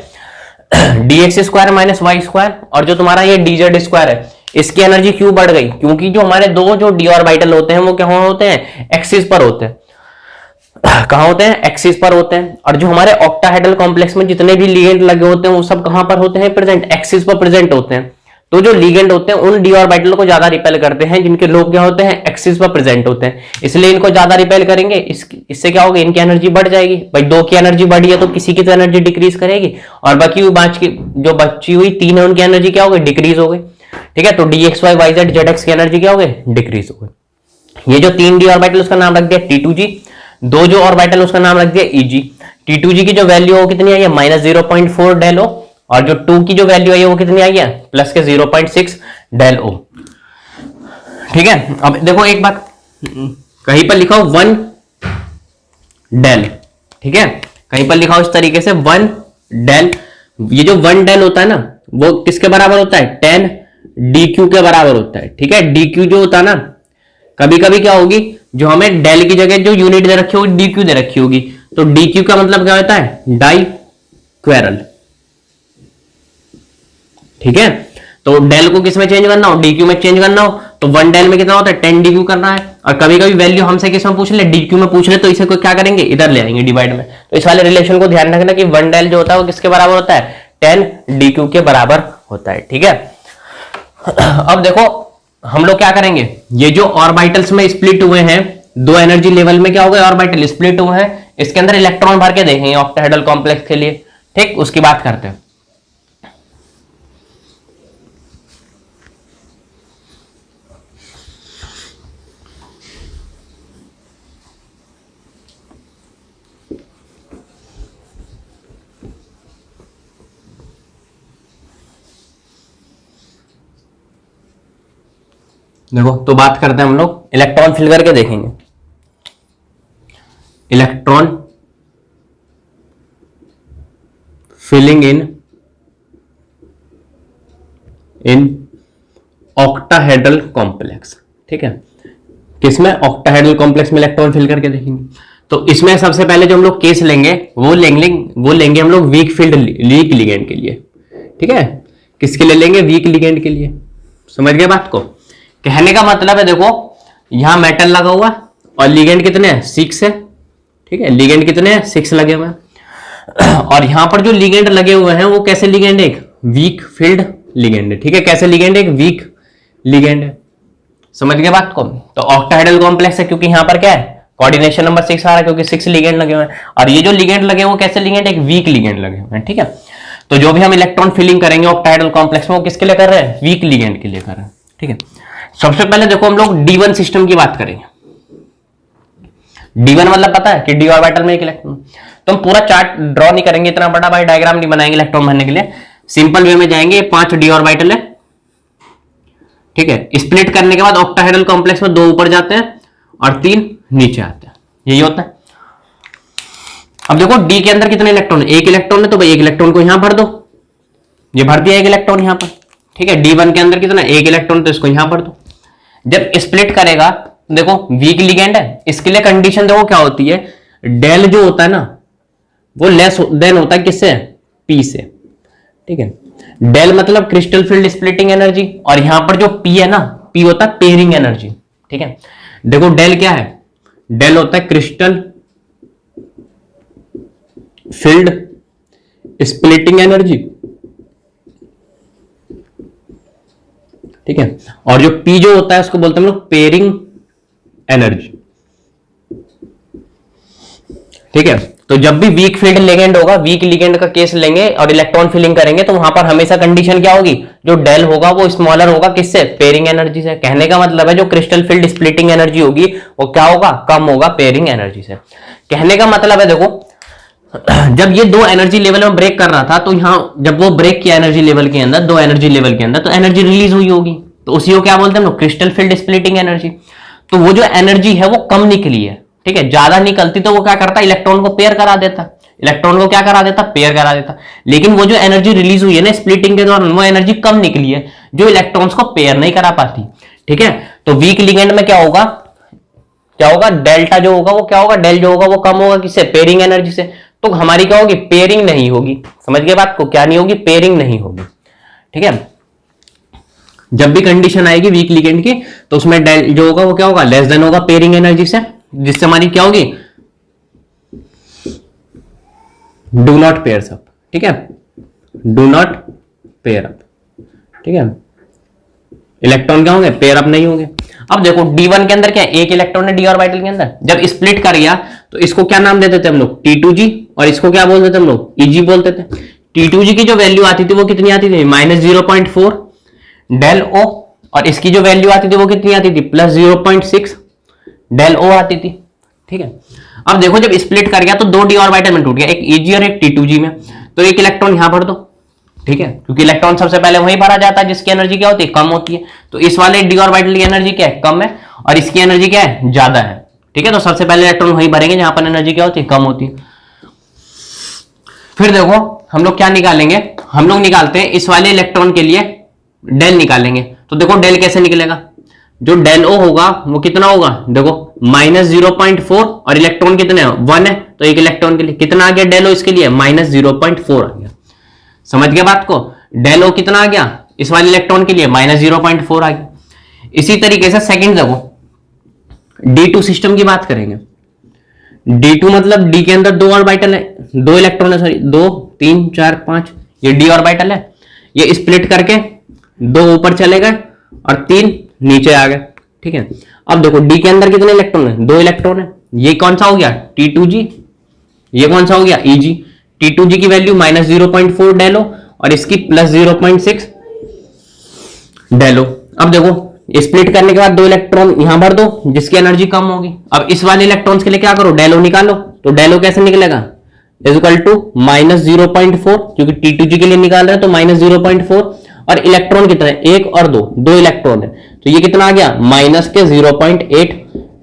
dx square minus y square और जो तुम्हारा ये dz स्क्वायर है, इसकी एनर्जी क्यों बढ़ गई, क्योंकि जो हमारे दो जो d ऑर्बिटल होते हैं वो क्या होते हैं, एक्सिस पर होते हैं। कहां होते हैं, एक्सिस पर होते हैं। और जो हमारे ऑक्टाहेड्रल कॉम्प्लेक्स में जितने भी लिगेंड लगे होते हैं वो सब कहां पर होते हैं, प्रेजेंट, एक्सिस पर प्रेजेंट होते हैं। तो जो लिगेंड होते हैं उन डी ऑर्बिटल को ज्यादा रिपेल करते हैं जिनके लोग क्या होते हैं, एक्सिस पर प्रेजेंट होते हैं, इसलिए इनको ज्यादा रिपेल करेंगे। इससे क्या होगा, इनकी एनर्जी बढ़ जाएगी। भाई दो की एनर्जी बढ़ी है तो किसी की तो एनर्जी डिक्रीज करेगी, और बाकी हुई जो बची हुई तीन है उनकी एनर्जी क्या हो गई, डिक्रीज हो गई। ठीक है, तो dxy yz zx की एनर्जी क्या हो गई, डिक्रीज हो गई। ये जो तीन डी ऑर्बिटल उसका नाम रख दिया T2g, दो जो ऑर्बिटल उसका नाम रख दिया Eg। T2g की जो वैल्यू हो कितनी आई है, -0.4 डेल ओ, और जो 2 की जो वैल्यू आई है वो कितनी आई है, प्लस के 0.6 डेल ओ। ठीक है, अब देखो एक बात, कहीं पर लिखा हो 1 डेल, ठीक है, कहीं पर लिखा हो इस तरीके से 1 डेल। ये जो 1 डेल होता है ना वो किसके बराबर होता है, 10 dq के बराबर होता है। ठीक है, dq जो होता है ना, कभी कभी क्या होगी, जो हमें डेल की जगह जो यूनिट दे रखी होगी dq दे रखी होगी, तो dq का मतलब क्या होता है, डाई क्वेरल। ठीक है, तो डेल को किस में चेंज करना हो, dq में चेंज करना हो, तो 1 डेल में कितना होता है, 10 dq करना है। और कभी कभी वैल्यू हमसे किस में पूछ ले, dq में पूछ ले, तो इसे क्या करेंगे, इधर ले आएंगे डिवाइड में। तो इस वाले रिलेशन को ध्यान रखना कि 1 डेल जो होता है वो किसके बराबर होता है, 10 dq के बराबर होता है। ठीक है, अब देखो हम लोग क्या करेंगे, ये जो ऑर्बिटल्स में स्प्लिट हुए हैं, दो एनर्जी लेवल में क्या हो गए, ऑर्बिटल स्प्लिट हुए हैं, इसके अंदर इलेक्ट्रॉन भर के देखेंगे ऑक्टाहेड्रल कॉम्प्लेक्स के लिए। ठीक, उसकी बात करते हैं। देखो तो बात करते हैं हम लोग, इलेक्ट्रॉन फिल करके देखेंगे। Electron filling in octahedral complex. ठीक है, किसमें, ऑक्टाहेड्रल कॉम्प्लेक्स में इलेक्ट्रॉन फिल करके देखेंगे। तो इसमें सबसे पहले जो हम लोग केस लेंगे वो लेंगे हम लोग वीक फील्ड वीक लिगेंड के लिए। ठीक है, किसके लिए लेंगे, वीक लिगेंड के लिए। समझ गए बात को, कहने का मतलब है देखो यहां मेटल लगा हुआ और लिगेंड कितने हैं, 6 है। ठीक है, लिगेंड कितने हैं, 6 लगे हुए हैं। और यहां पर जो लिगेंड लगे हुए हैं वो कैसे लिगेंड है, एक वीक फील्ड लिगेंड है। ठीक है, कैसे लिगेंड है, एक वीक लिगेंड है। समझ गए बात को। तो ऑक्टाहेड्रल कॉम्प्लेक्स है क्योंकि यहां पर क्या है, कोऑर्डिनेशन नंबर 6 आ रहा है क्योंकि 6 लिगेंड लगे हुए हैं, और ये जो लिगेंड लगे वो कैसे लिगेंड, एक वीक लिगेंड लगे हुए हैं। ठीक है, तो जो भी हम इलेक्ट्रॉन फिलिंग करेंगे ऑक्टाहेड्रल कॉम्प्लेक्स में वो किसके लिए कर रहे हैं, वीक लिगेंड के लिए कर रहे हैं। ठीक है, सबसे पहले देखो हम लोग D1 सिस्टम की बात करेंगे। D1 मतलब पता है कि d ऑर्बिटल में एक इलेक्ट्रॉन। तो हम पूरा चार्ट ड्रॉ नहीं करेंगे, इतना बड़ा भाई डायग्राम नहीं बनाएंगे इलेक्ट्रॉन भरने के लिए, सिंपल वे में जाएंगे। 5 d ऑर्बिटल है। ठीक है, स्प्लिट करने के बाद ऑक्टाहेड्रल कॉम्प्लेक्स में 2 ऊपर जाते हैं और 3 नीचे आते हैं, यही होता है। अब देखो D के अंदर कितने इलेक्ट्रॉन, एक इलेक्ट्रॉन है, तो भाई एक इलेक्ट्रॉन को यहां भर दो, ये भर दिया एक इलेक्ट्रॉन यहां पर। ठीक है, D1 के अंदर कितना, एक इलेक्ट्रॉन, तो इसको यहां भर दो। जब स्प्लिट करेगा देखो वीक लिगेंड है, इसके लिए कंडीशन देखो क्या होती है, डेल जो होता है ना वो लेस देन होता है किससे, पी से। ठीक है, डेल मतलब क्रिस्टल फील्ड स्प्लिटिंग एनर्जी, और यहां पर जो पी है ना, पी होता है पेयरिंग एनर्जी। ठीक है, देखो डेल क्या है, डेल होता है क्रिस्टल फील्ड स्प्लिटिंग एनर्जी। ठीक है, और जो P जो होता है उसको बोलते हैं हम लोग पेयरिंग एनर्जी। ठीक है, तो जब भी वीक फील्ड लिगेंड होगा, वीक लिगेंड का केस लेंगे और इलेक्ट्रॉन फिलिंग करेंगे, तो वहां पर हमेशा कंडीशन क्या होगी, जो डेल होगा वो स्मॉलर होगा किससे, पेयरिंग एनर्जी से। कहने का मतलब है जो क्रिस्टल फील्ड स्प्लिटिंग एनर्जी होगी वो क्या होगा, कम होगा पेयरिंग एनर्जी से। कहने का मतलब है देखो जब ये 2 एनर्जी लेवल में ब्रेक कर रहा था, तो यहां जब वो ब्रेक किया एनर्जी लेवल के अंदर, 2 एनर्जी लेवल के अंदर, तो एनर्जी रिलीज हुई होगी, तो उसी को क्या बोलते हैं हम लोग, क्रिस्टल फील्ड स्प्लिटिंग एनर्जी। तो वो जो एनर्जी है वो कम निकली है, ठीक है, ज्यादा निकलती तो वो क्या करता, इलेक्ट्रॉन को पेयर करा देता, इलेक्ट्रॉन को क्या करा देता, पेयर करा देता। लेकिन वो जो एनर्जी रिलीज हुई है ना स्प्लिटिंग के दौरान, वो एनर्जी कम निकली है जो इलेक्ट्रॉन्स को पेयर नहीं करा पाती। ठीक है, तो वीक लिगेंड में क्या होगा, क्या होगा, डेल्टा जो होगा वो क्या होगा, डेल जो होगा वो कम होगा किससे, पेयरिंग एनर्जी से। तो हमारी क्या होगी, पेयरिंग नहीं होगी। समझ गए बात को, क्या नहीं होगी, पेयरिंग नहीं होगी। ठीक है, जब भी कंडीशन आएगी वीक लिगेंड की तो उसमें डेल जो होगा वो क्या होगा, लेस देन होगा पेयरिंग एनर्जी से, जिससे हमारी क्या होगी, डू नॉट पेयर्स अप। ठीक है, डू नॉट पेयर अप। ठीक है, इलेक्ट्रॉन क्या होंगे, पेयर अप नहीं होंगे। अब देखो D1 के अंदर क्या है, एक इलेक्ट्रॉन है d ऑर्बिटल के अंदर, जब स्प्लिट कर गया तो इसको क्या नाम देते थे हम लोग, T2g, और इसको क्या बोलते थे हम लोग, Eg बोलते थे। T2g की जो वैल्यू आती थी वो कितनी आती थी, -0.4 डेल ओ, और इसकी जो वैल्यू आती थी वो कितनी आती थी, +0.6 डेल ओ आती थी। ठीक है, अब देखो जब स्प्लिट कर गया तो दो d ऑर्बिटल में टूट गया, एक Eg और एक T2g में, तो एक इलेक्ट्रॉन यहां भर दो। ठीक है, क्योंकि इलेक्ट्रॉन सबसे पहले वहीं भरा जाता है जिसकी एनर्जी क्या होती है, कम होती है। तो इस वाले d ऑर्बिटल की एनर्जी क्या है, कम है, और इसकी एनर्जी क्या है, ज्यादा है। ठीक है, तो सबसे पहले इलेक्ट्रॉन वहीं भरेंगे जहां पर एनर्जी क्या होती है, कम होती है। फिर देखो हम लोग क्या निकालेंगे, हम लोग निकालते हैं इस वाले इलेक्ट्रॉन के लिए डेल निकालेंगे। तो देखो डेल कैसे निकलेगा, जो डेल ओ होगा वो कितना होगा, देखो -0.4, और इलेक्ट्रॉन कितने हैं, 1 है, तो एक इलेक्ट्रॉन के लिए कितना आ गया डेल ओ, इसके लिए -0.4 आ गया। समझ गया बात को, डेल ओ कितना आ गया इस वाले इलेक्ट्रॉन के लिए, -0.4 आ गया। इसी तरीके से सेकंड देखो, D2 सिस्टम की बात करेंगे। D2 मतलब D के अंदर दो ऑर्बिटल है, दो इलेक्ट्रॉन है, सॉरी 2 3 4 5, ये D ऑर्बिटल है, ये स्प्लिट करके दो ऊपर चले गए और 3 नीचे आ गए। ठीक है, अब देखो D के अंदर कितने इलेक्ट्रॉन है, दो इलेक्ट्रॉन है, ये कौन सा हो गया, T2g, ये कौन सा हो गया, Eg। T2g की वैल्यू -0.4 डेलो, और इसकी +0.6 डेलो। अब देखो स्प्लिट करने के बाद दो इलेक्ट्रॉन यहां भर दो जिसकी एनर्जी कम होगी। अब इस वाले इलेक्ट्रॉन्स के लिए क्या करो, डेलो निकालो। तो डेलो कैसे निकलेगा, इक्वल टू -0.4, क्योंकि T2g के लिए निकाल रहे हैं तो -0.4, और इलेक्ट्रॉन कितने, एक और दो इलेक्ट्रॉन है, तो ये कितना आ गया, -0.8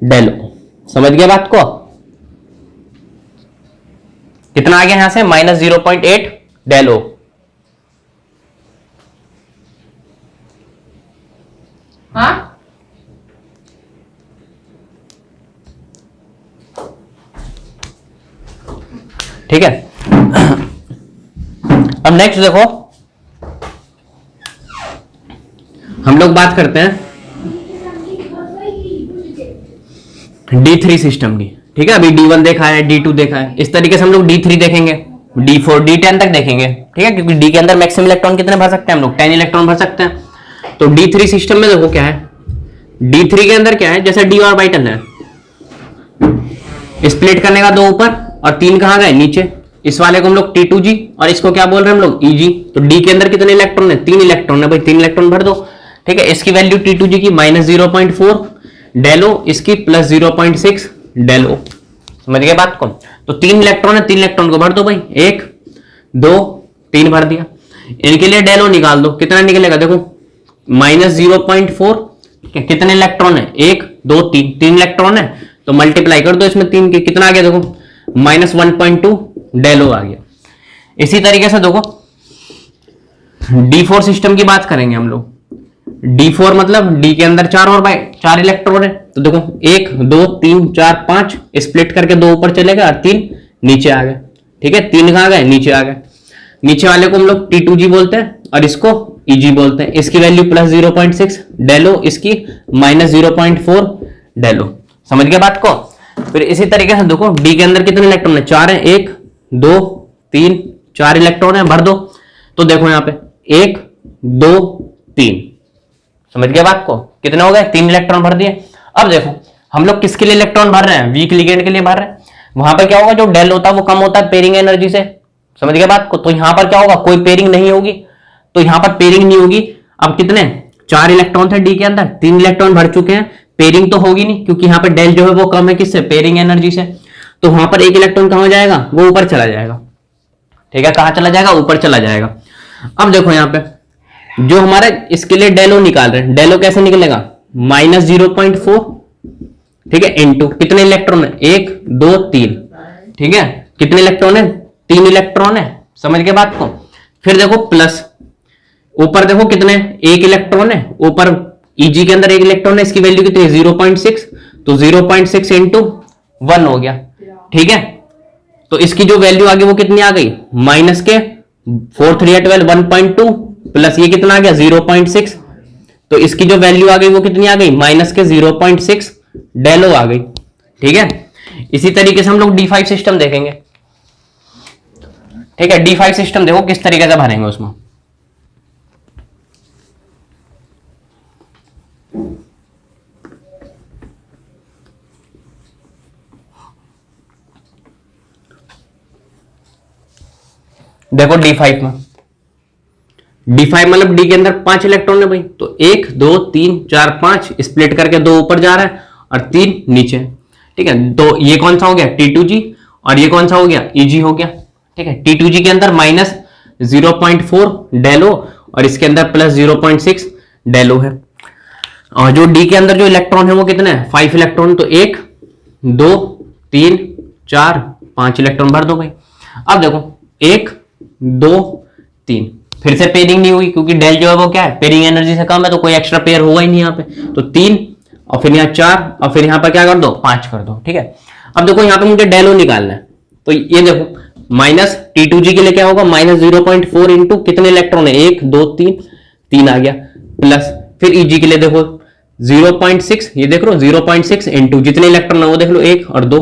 डेलो। समझ गया बात को, कितना आ गया यहां से, -0.8 डेलो। हाँ, ठीक है। अब नेक्स्ट देखो, हम लोग बात करते हैं D3 सिस्टम की। ठीक है, अभी D1 देखा है, D2 देखा है, इस तरीके से हम लोग D3 देखेंगे, D4 D10 तक देखेंगे। ठीक है, क्योंकि D के अंदर मैक्सिमम इलेक्ट्रॉन कितने भर सकते हैं हम लोग, 10 इलेक्ट्रॉन भर सकते हैं। तो D3 सिस्टम में देखो क्या है, D3 के अंदर क्या है, जैसे D ऑर्बिटल है, स्प्लिट करने का दो ऊपर और 3 कहां गए, नीचे। इस वाले को हम लोग T2g, और इसको क्या बोल रहे हैं हम लोग, Eg। तो D के अंदर कितने इलेक्ट्रॉन है, 3 इलेक्ट्रॉन है भाई, 3 इलेक्ट्रॉन भर दो। ठीक है, इसकी वैल्यू T2g की -0.4 डेलो, इसकी +0.6 डेलो। समझ गए बात को, तो 3 इलेक्ट्रॉन है, 3 इलेक्ट्रॉन को भर दो भाई, 1 2 3 भर दिया। इनके लिए डेलो निकाल दो, कितना निकलेगा, देखो -0.4, कितने इलेक्ट्रॉन है, 1 2 3, 3 इलेक्ट्रॉन है, तो मल्टीप्लाई कर दो इसमें 3 के, कितना आ गया देखो, -1.2 डेलो आ गया। इसी तरीके से देखो D4 सिस्टम की बात करेंगे हम लोग। D4 मतलब D के अंदर 4 इलेक्ट्रॉन है, तो देखो 1 2 3 4 5, स्प्लिट करके दो ऊपर चले गए और 3 नीचे आ गए। ठीक है, 3 कहां गए, नीचे आ गए। नीचे वाले को हम लोग T2g बोलते हैं और इसको Eg बोलते हैं। इसकी वैल्यू +0.6 डेलो, इसकी -0.4 डेलो। समझ गए बात को। फिर इसी तरीके से देखो D के अंदर कितने इलेक्ट्रॉन है, 4 है, 1 2 3 4 इलेक्ट्रॉन है, भर दो। तो देखो यहाँ पे 1 2 3, समझ गए बात को, कितने हो गए, 3 इलेक्ट्रॉन भर दिए। अब देखो हम लोग किसके लिए इलेक्ट्रॉन भर रहे हैं, वीक लिगेंड के लिए भर रहे हैं। वहां पर क्या होगा, जो डेल होता है वो कम होता है पेयरिंग एनर्जी से। समझ गए बात को, तो यहां पर क्या होगा, कोई पेयरिंग नहीं होगी, तो यहां पर पेयरिंग नहीं होगी। अब कितने, 4 इलेक्ट्रॉन थे डी के अंदर, 3 इलेक्ट्रॉन भर चुके हैं, पेयरिंग तो होगी नहीं क्योंकि यहाँ पर डेल जो है वो कम है, किससे, पेयरिंग एनर्जी से। तो वहां पर एक इलेक्ट्रॉन कहां हो जाएगा, वो ऊपर चला जाएगा। ठीक है, कहां चला जाएगा, ऊपर चला जाएगा। अब देखो यहाँ पे जो हमारे इसके लिए डेलो निकाल रहे हैं, डेलो कैसे निकलेगा, -0.4 ठीक है, इनटू कितने इलेक्ट्रॉन है, 1 2 3, ठीक है, कितने इलेक्ट्रॉन है, 3 इलेक्ट्रॉन है, समझ गए बात को। फिर देखो प्लस, ऊपर देखो कितने, 1 इलेक्ट्रॉन है, ऊपर Eg के अंदर 1 इलेक्ट्रॉन है, इसकी वैल्यू कितनी है 0.6, तो 0.6 इंटू 1 हो गया, ठीक है। तो इसकी जो वैल्यू आ गई वो कितनी आ गई, माइनस के 4 3 12 1.2 प्लस ये कितना आ गया 0.6, तो इसकी जो वैल्यू आ गई वो कितनी आ गई, माइनस के 0.6 डेलो आ गई, ठीक है। इसी तरीके से हम लोग D5 सिस्टम देखेंगे, ठीक है। D5 सिस्टम देखो किस तरीके से भरेंगे उसमें। देखो D5 में, D5 मतलब D के अंदर 5 इलेक्ट्रॉन है भाई, तो 1 2 3 4 5 स्प्लिट करके 2 ऊपर जा रहा है और 3 नीचे, ठीक है। तो ये कौन सा हो गया T2G और ये कौन सा हो गया Eg हो गया, ठीक है। T2G के अंदर माइनस 0.4 डेलो और इसके अंदर प्लस 0.6 डेलो है। और जो D के अंदर जो इलेक्ट्रॉन है वो कितने हैं, 5 इलेक्ट्रॉन, तो 1 2 3 4 5 इलेक्ट्रॉन भर दो भाई। अब देखो 1 2 3, फिर से पेयरिंग नहीं हुई क्योंकि डेल जो है वो क्या है, पेयरिंग एनर्जी से कम है, तो कोई एक्स्ट्रा पेयर होगा ही नहीं यहाँ पे, तो 3 और फिर यहाँ 4 और फिर यहाँ पर क्या कर दो 5 कर दो, ठीक है। अब देखो यहाँ पे मुझे डेलो निकालना है, तो ये देखो माइनस T2G के लिए क्या होगा, माइनस 0.4 इंटू कितने इलेक्ट्रॉन है, 1 2 3 3 आ गया, प्लस फिर Eg के लिए देखो 0.6, ये देख लो 0.6 इंटू जितने इलेक्ट्रॉन है वो देख लो 1 और 2,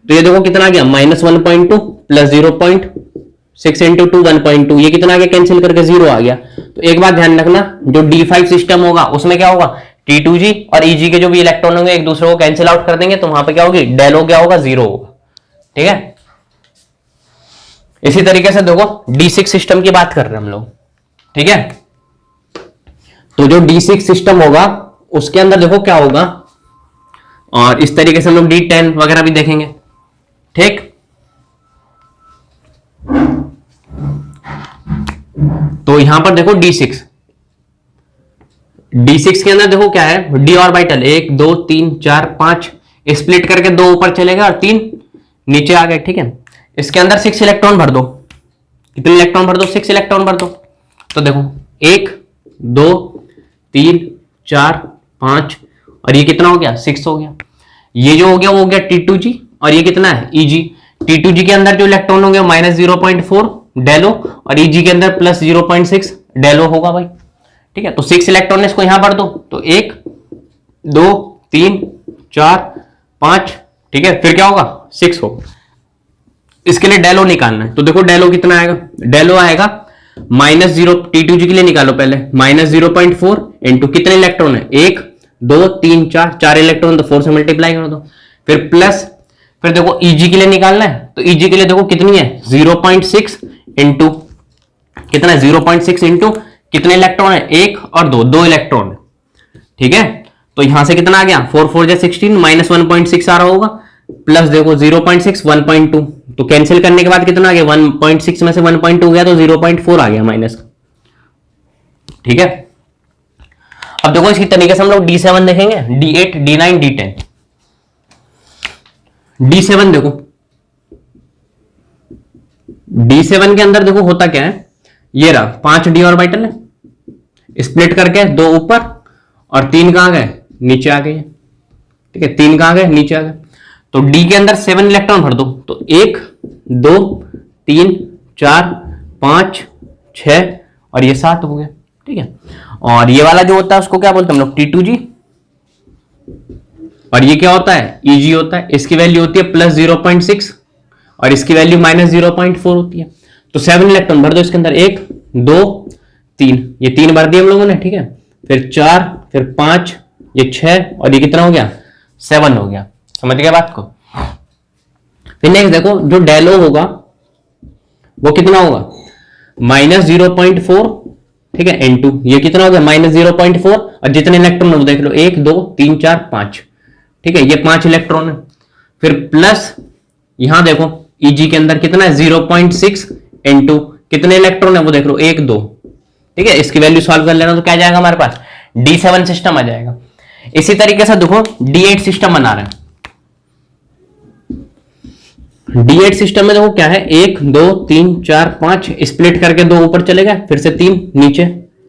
तो ये देखो कितना आ गया माइनस 1.2 प्लस 0.6 इंटू 2 1.2, ये कितना आ गया, कैंसिल करके 0 आ गया। तो एक बात ध्यान रखना, जो D5 सिस्टम होगा उसमें क्या होगा, T2G और Eg के जो भी इलेक्ट्रॉन होंगे एक दूसरे को कैंसिल आउट कर देंगे, तो वहां पे क्या होगी, डेलो क्या होगा 0 होगा, ठीक है। इसी तरीके से देखो D6 सिस्टम की बात कर रहे हैं हम लोग, ठीक है। तो जो D6 सिस्टम होगा उसके अंदर देखो क्या होगा, और इस तरीके से हम लोग D10 वगैरह भी देखेंगे, ठीक। तो यहां पर देखो D6 के अंदर देखो क्या है, D ऑर्बिटल 1 2 3 4 5 स्प्लिट करके 2 ऊपर चलेगा और 3 नीचे आ गए, ठीक है। इसके अंदर 6 इलेक्ट्रॉन भर दो, कितने इलेक्ट्रॉन भर दो, 6 इलेक्ट्रॉन भर दो। तो देखो 1 2 3 4 5 और ये कितना हो गया 6 हो गया, ये जो हो गया वो हो गया T2G और ये कितना है Eg। T2G के अंदर जो इलेक्ट्रॉन होंगे माइनस 0.4 डेलो और Eg के अंदर प्लस 0.6 डेलो होगा भाई, ठीक है। तो 6 इलेक्ट्रॉन इसको यहां भर दो, तो 1 2 3 4 5, ठीक है, फिर क्या होगा 6 होगा। इसके लिए डेलो निकालना है, तो देखो डेलो कितना आएगा, डेलो आएगा माइनस 0, T2G के लिए निकालो पहले, माइनस 0.4 इंटू कितने इलेक्ट्रॉन है, 1 2 3 4 इलेक्ट्रॉन, तो 4 से मल्टीप्लाई कर दो, फिर प्लस, फिर देखो Eg के लिए निकालना है, तो Eg के लिए देखो कितनी है 0.6 इंटू कितना है 0.6 इंटू कितने इलेक्ट्रॉन है, 1 और 2 इलेक्ट्रॉन है, ठीक है। तो यहां से कितना आ गया 4 4 16 माइनस 1.6 आ रहा होगा, प्लस देखो 0.6 1.2, तो कैंसिल करने के बाद कितना आ गया 1.6 में से 1.2 गया तो 0.4 आ गया माइनस, ठीक है। अब देखो इसी तरीके से हम लोग D7 देखेंगे, D8 D9 D10। D7 देखो, D7 के अंदर देखो होता क्या है, ये रहा 5 D ऑर्बिटल है, स्प्लिट करके 2 ऊपर और 3 कहां गए नीचे आ गए, ठीक है, 3 कहां गए नीचे आ गए। तो D के अंदर 7 इलेक्ट्रॉन भर दो, तो 1 2 3 4 5 6 और ये 7 हो गया, ठीक है। और ये वाला जो होता है उसको क्या बोलते हैं हम लोग T2G, और ये क्या होता है Eg होता है, इसकी वैल्यू होती है प्लस 0.6 और इसकी वैल्यू माइनस 0.4 होती है। तो 7 इलेक्ट्रॉन भर दो इसके अंदर, 1 2 3, ये 3 भर दिए हम लोगों ने, ठीक है, फिर 4 फिर 5 ये 6 और ये कितना हो गया 7 हो गया, समझ गया बात को। फिर नेक्स्ट देखो जो डेलो होगा वो कितना होगा माइनस 0.4, ठीक है, इनटू ये कितना हो गया माइनस 0.4 और जितने इलेक्ट्रॉन है वो देख लो 1 2 3 4 5, ठीक है, ये 5 इलेक्ट्रॉन है, फिर प्लस यहां देखो Eg के अंदर कितना है 0.6 इंटू कितने इलेक्ट्रॉन है वो देख लो 1 2, ठीक है। इसकी वैल्यू सॉल्व कर लेना तो क्या जाएगा हमारे पास D7 सिस्टम आ जाएगा। इसी तरीके से देखो D8 सिस्टम बना रहे हैं। D8 सिस्टम में देखो क्या है, 1 2 3 4 5 स्प्लिट करके 2 ऊपर चले गए, फिर से 3 नीचे,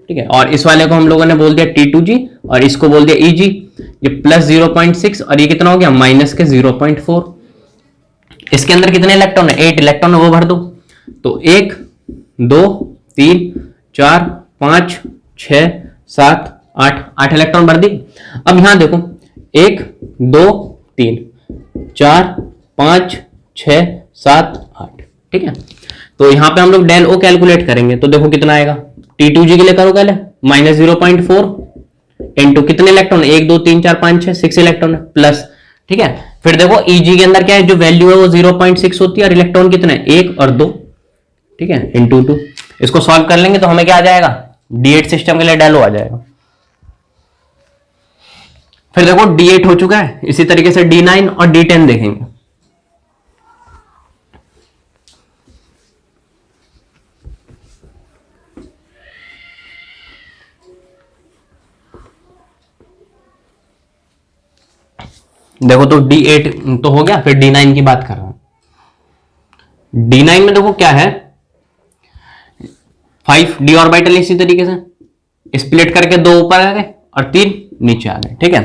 ठीक है। और इस वाले को हम लोगों ने बोल दिया T2G और इसको बोल दिया EG। ये प्लस 0.6 और ये कितना हो गया, माइनस के 0.4। इसके अंदर कितने इलेक्ट्रॉन है, 8 इलेक्ट्रॉन है, वो भर दो। तो 1 2 3 4 5 6 7 8 इलेक्ट्रॉन भर दी। अब यहां देखो 1 2 3 4 5 6 7 8, ठीक है। तो यहां पे हम लोग डेल ओ कैलकुलेट करेंगे, तो देखो कितना आएगा, T2G के लिए करो पहले, माइनस 0.4 इंटू कितने इलेक्ट्रॉन, 1 2 3 4 5 6 6 इलेक्ट्रॉन है, प्लस, ठीक है। फिर देखो EG के अंदर क्या है, जो वैल्यू है वो 0.6 होती है और इलेक्ट्रॉन कितने, 1 और 2, ठीक है, इंटू 2। इसको सॉल्व कर लेंगे तो हमें क्या आ जाएगा, D8 सिस्टम के लिए डेल ओ आ जाएगा। फिर देखो D8 हो चुका है, इसी तरीके से D9 और D10 देखेंगे। देखो तो D8 तो हो गया, फिर D9 की बात कर रहा हूं। D9 में देखो क्या है, 5 d ऑर्बिटल इसी तरीके से स्प्लिट करके 2 ऊपर आ गए और 3 नीचे आ गए, ठीक है।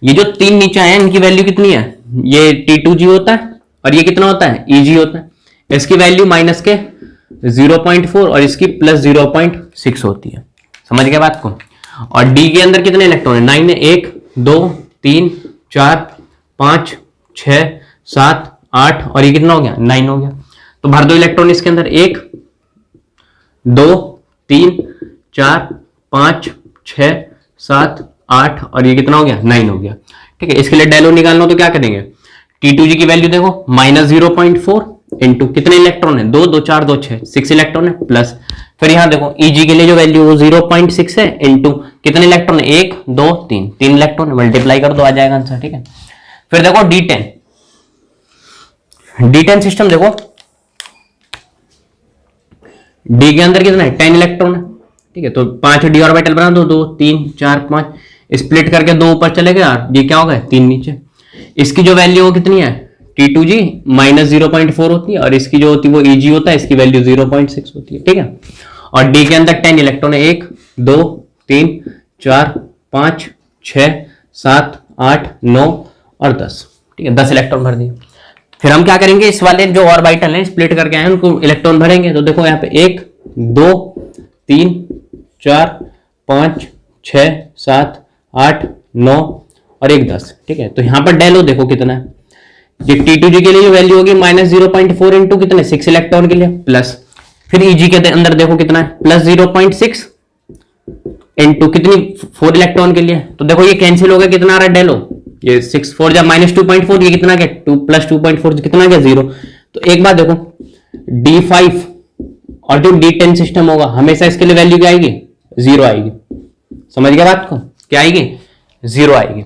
ये जो 3 नीचे आए इनकी वैल्यू कितनी है, ये T2G होता है और ये कितना होता है, EG होता है। इसकी वैल्यू माइनस के 0.4 और इसकी प्लस 0.6 होती है, समझ गए बात को। और D के अंदर कितने इलेक्ट्रॉन है, 9 है, 1 2 3 4 5 6 7 8 और ये कितना हो गया, 9 हो गया। तो भर दो इलेक्ट्रॉन इसके अंदर, 1 2 3 4 5 6 7 8 और ये कितना हो गया, 9 हो गया, ठीक है। इसके लिए डेल ओ निकालना हो तो क्या करेंगे, T2G की वैल्यू देखो माइनस 0.4 इंटू कितने इलेक्ट्रॉन है, 2 2 4 2 6 6 इलेक्ट्रॉन है, प्लस फिर यहां देखो EG के लिए जो वैल्यू वो 0.6 है इंटू कितने इलेक्ट्रॉन है, 1 2 3 3 इलेक्ट्रॉन है, मल्टीप्लाई कर दो आ जाएगा आंसर, ठीक है। फिर देखो D10 सिस्टम देखो, D के अंदर कितना है, 10 इलेक्ट्रॉन है, ठीक है। तो 5 d ऑर्बिटल बना दो, 2 3 4 5 स्प्लिट करके 2 ऊपर चले गए और ये क्या हो गए, 3 नीचे। इसकी जो वैल्यू वो कितनी है, T2G माइनस 0.4 होती है और इसकी जो होती है वो EG होता है, इसकी वैल्यू 0.6 होती है, ठीक है। और D के अंदर 10 इलेक्ट्रॉन है, 1 2 3 4 5 6 7 8 9 और 10, ठीक है, 10 इलेक्ट्रॉन भर दिए। फिर हम क्या करेंगे, इस वाले जो ऑर्बिटल हैं स्प्लिट करके आए उनको इलेक्ट्रॉन भरेंगे। तो देखो यहाँ पे 1 2 3 4 5 6 7 8 9 और 1 10, ठीक है। तो यहाँ पर डेल ओ देखो कितना है, ये T2G के लिए जो वैल्यू होगी माइनस 0.4 इंटू कितने, 6 इलेक्ट्रॉन के लिए, प्लस फिर EG के अंदर देखो कितना है, प्लस 0.6 इंटू कितनी, 4 इलेक्ट्रॉन के लिए। तो देखो ये कैंसिल हो गया, कितना आ रहा है डेल ओ, ये 6 4 जा माइनस 2.4, ये कितना गया 2 प्लस 2.4 कितना गया 0। तो एक बात देखो D5 और जो D10 सिस्टम होगा हमेशा इसके लिए वैल्यू क्या आएगी, 0 आएगी, समझ गया बात को, क्या आएगी, 0 आएगी,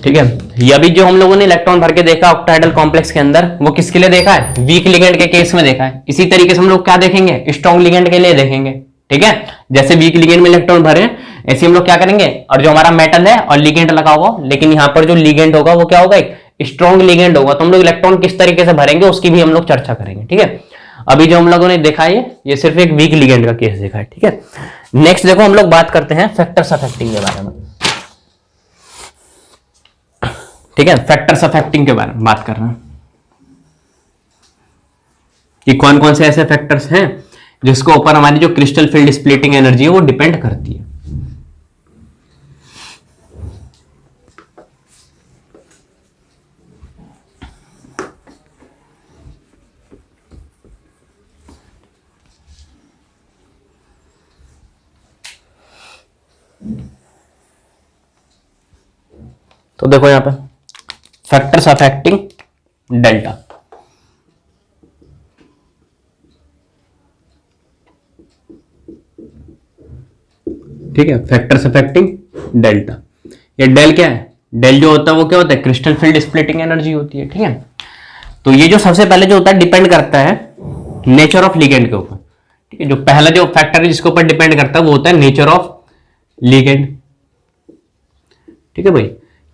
ठीक है। ये अभी जो हम लोगों ने इलेक्ट्रॉन भर के देखा ऑक्टाहेड्रल कॉम्प्लेक्स के अंदर, वो किसके लिए देखा है, वीक लिगेंड के केस में देखा है। इसी तरीके से हम लोग क्या देखेंगे, स्ट्रॉन्ग लिगेंड के लिए देखेंगे, ठीक है। जैसे वीक लिगेंड में इलेक्ट्रॉन भरे ऐसे हम लोग क्या करेंगे, और जो हमारा मेटल है और लिगेंड लगा होगा, लेकिन यहाँ पर जो लिगेंड होगा वो क्या होगा, एक स्ट्रॉन्ग लिगेंड होगा। तो हम लोग इलेक्ट्रॉन किस तरीके से भरेंगे उसकी भी हम लोग चर्चा करेंगे, ठीक है। अभी जो हम लोगों ने देखा है ये सिर्फ एक वीक लिगेंड का केस देखा है, ठीक है। नेक्स्ट देखो हम लोग बात करते हैं फैक्टर्स अफेक्टिंग के बारे में, ठीक है। फैक्टर्स अफेक्टिंग के बारे में बात कर रहे हैं कि कौन कौन से ऐसे फैक्टर्स हैं जिसको ऊपर हमारी जो क्रिस्टल फील्ड स्प्लिटिंग एनर्जी है वो डिपेंड करती है। तो देखो यहां पे फैक्टर्स अफेक्टिंग डेल्टा, ठीक है। फैक्टर्स अफेक्टिंग डेल्टा, ये डेल क्या है, डेल जो होता है वो क्या होता है, क्रिस्टल फील्ड स्प्लिटिंग एनर्जी होती है, ठीक है। तो ये जो सबसे पहले जो होता है डिपेंड करता है नेचर ऑफ लिगेंड के ऊपर, ठीक है। जो पहला जो फैक्टर है जिसके ऊपर डिपेंड करता है वो होता है नेचर ऑफ लिगेंड, ठीक है भाई,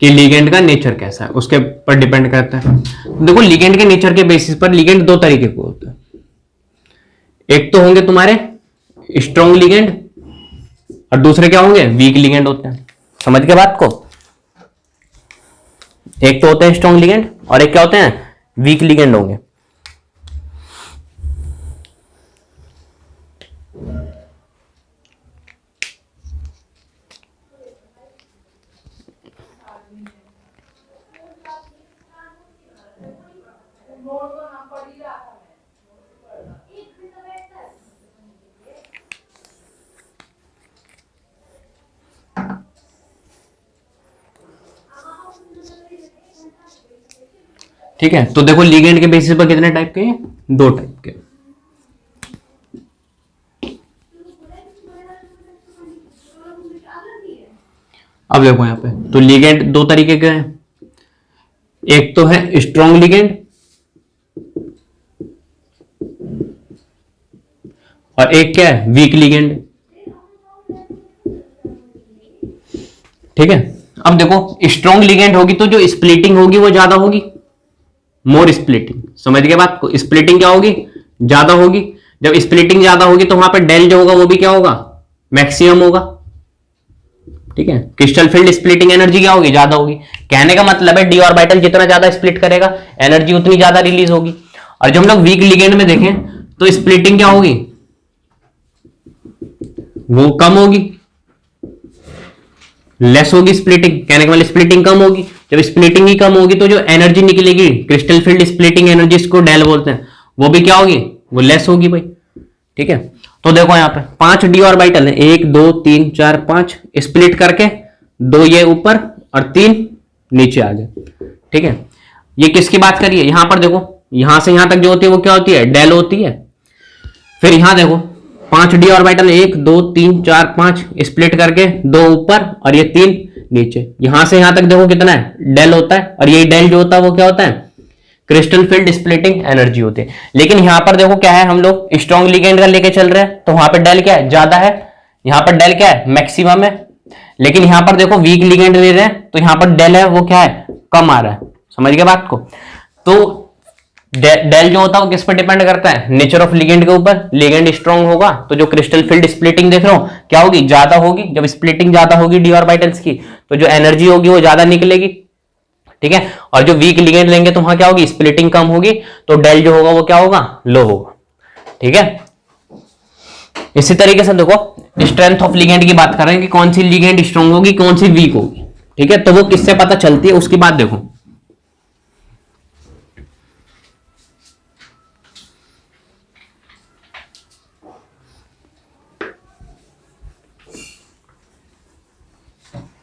कि लिगेंड का नेचर कैसा है उसके पर डिपेंड करता है। देखो लिगेंड के नेचर के बेसिस पर लिगेंड दो तरीके के होते हैं। एक तो होंगे तुम्हारे स्ट्रॉन्ग लिगेंड और दूसरे क्या होंगे, वीक लिगेंड होते हैं। समझ के बात को, एक तो होते हैं स्ट्रॉन्ग लिगेंड और एक क्या होते हैं, वीक लिगेंड होंगे। ठीक है, तो देखो लिगेंड के बेसिस पर कितने टाइप के हैं, दो टाइप के। अब देखो यहां पे तो लिगेंड दो तरीके के हैं, एक तो है स्ट्रॉन्ग लिगेंड और एक क्या है, वीक लिगेंड। ठीक है, अब देखो स्ट्रॉन्ग लिगेंड होगी तो जो स्प्लिटिंग होगी वो ज्यादा होगी, मोर स्प्लिटिंग। समझ गए बात को, स्प्लिटिंग क्या होगी, ज्यादा होगी। जब स्प्लिटिंग ज्यादा होगी तो वहां पे डेल जो होगा वो भी क्या होगा, मैक्सिमम होगा। ठीक है, क्रिस्टल फील्ड स्प्लिटिंग एनर्जी क्या होगी, ज्यादा होगी। कहने का मतलब है डी ऑर्बिटल जितना ज्यादा स्प्लिट करेगा एनर्जी उतनी ज्यादा रिलीज होगी। और जब हम लोग वीक लिगेंड में देखें तो स्प्लिटिंग क्या होगी, वो कम होगी, लेस होगी स्प्लिटिंग। कहने का मतलब स्प्लिटिंग कम होगी। जब स्प्लिटिंग ही कम होगी तो जो एनर्जी निकलेगी क्रिस्टल फील्ड स्प्लिटिंग एनर्जी, इसको डेल बोलते हैं, वो भी क्या होगी, वो लेस होगी भाई। ठीक है, तो देखो यहां पे 5 डी ऑर्बिटल है, 1 2 3 4 5, स्प्लिट करके 2 ये ऊपर और 3 नीचे आ गए। ठीक है, ये किसकी बात करिए, यहां पर देखो यहां से यहां तक जो होती है वो क्या होती है, डेल होती है। फिर यहां देखो 5 डी ऑर्बिटल, 1 2 3 4 5, स्प्लिट करके 2 ऊपर और ये 3 नीचे। यहां से यहां तक देखो कितना है, डेल होता है। और ये डेल जो होता है वो क्या होता है, क्रिस्टल फील्ड स्प्लिटिंग एनर्जी होती है। लेकिन यहां पर देखो क्या है, हम लोग स्ट्रॉन्ग लिगेंड का लेके चल रहे हैं तो वहां पर डेल क्या है, ज्यादा है। यहां पर डेल क्या है, मैक्सिमम है। लेकिन यहां पर देखो वीक लिगेंड ले रहे हैं तो यहां पर डेल है वो क्या है, कम आ रहा है। समझ गए बात को। तो डेल जो होता है वो किस पर डिपेंड करता है, नेचर ऑफ लिगेंड के ऊपर। लिगेंड स्ट्रॉन्ग होगा तो जो क्रिस्टल फील्ड स्प्लिटिंग देख रहे हो क्या होगी, ज्यादा होगी। जब स्प्लिटिंग ज्यादा होगी डी ऑर्बिटल्स की तो जो एनर्जी होगी वो ज्यादा निकलेगी। ठीक है, और जो वीक लिगेंड लेंगे तो वहां क्या होगी, स्प्लिटिंग कम होगी, तो डेल जो होगा वो क्या होगा, लो होगा। ठीक है, इसी तरीके से देखो स्ट्रेंथ ऑफ लिगेंड की बात कर रहे हैं कि कौन सी लिगेंड स्ट्रॉन्ग होगी, कौन सी वीक होगी। ठीक है, तो वो किससे पता चलती है उसकी बात देखो।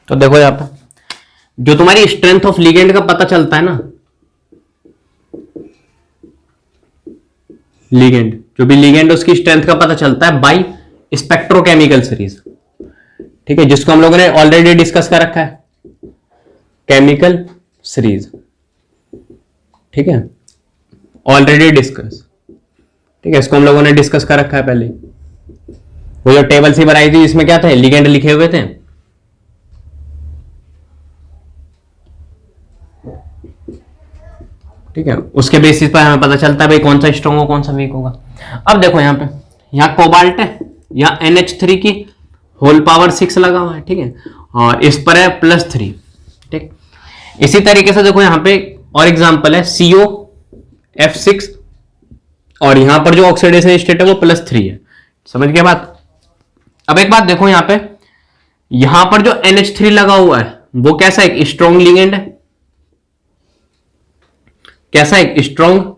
तो देखो यहां पर जो तुम्हारी स्ट्रेंथ ऑफ लिगेंड का पता चलता है ना, लिगेंड जो भी लिगेंड उसकी स्ट्रेंथ का पता चलता है बाय स्पेक्ट्रोकेमिकल सीरीज। ठीक है, जिसको हम लोगों ने ऑलरेडी डिस्कस कर रखा है, केमिकल सीरीज। ठीक है, ऑलरेडी डिस्कस। ठीक है, इसको हम लोगों ने डिस्कस कर रखा है पहले। वो जो टेबल सी बनाई थी इसमें क्या थे, लिगेंड लिखे हुए थे। ठीक है, उसके बेसिस पर हमें पता चलता है भाई कौन सा स्ट्रॉन्ग होगा कौन सा वीक होगा। अब देखो यहाँ पे, यहाँ कोबाल्ट है, यहाँ NH3 की होल पावर 6 लगा हुआ है। ठीक है, और इस पर है +3। ठीक, इसी तरीके से देखो यहाँ पे और एग्जांपल है COF6 और यहाँ पर जो ऑक्सीडेशन स्टेट है वो +3 है। समझ गए बात। अब एक बात देखो यहाँ पे, यहाँ पर जो NH3 लगा हुआ है वो कैसा है, स्ट्रॉन्ग लिगेंड है। कैसा है, स्ट्रॉन्ग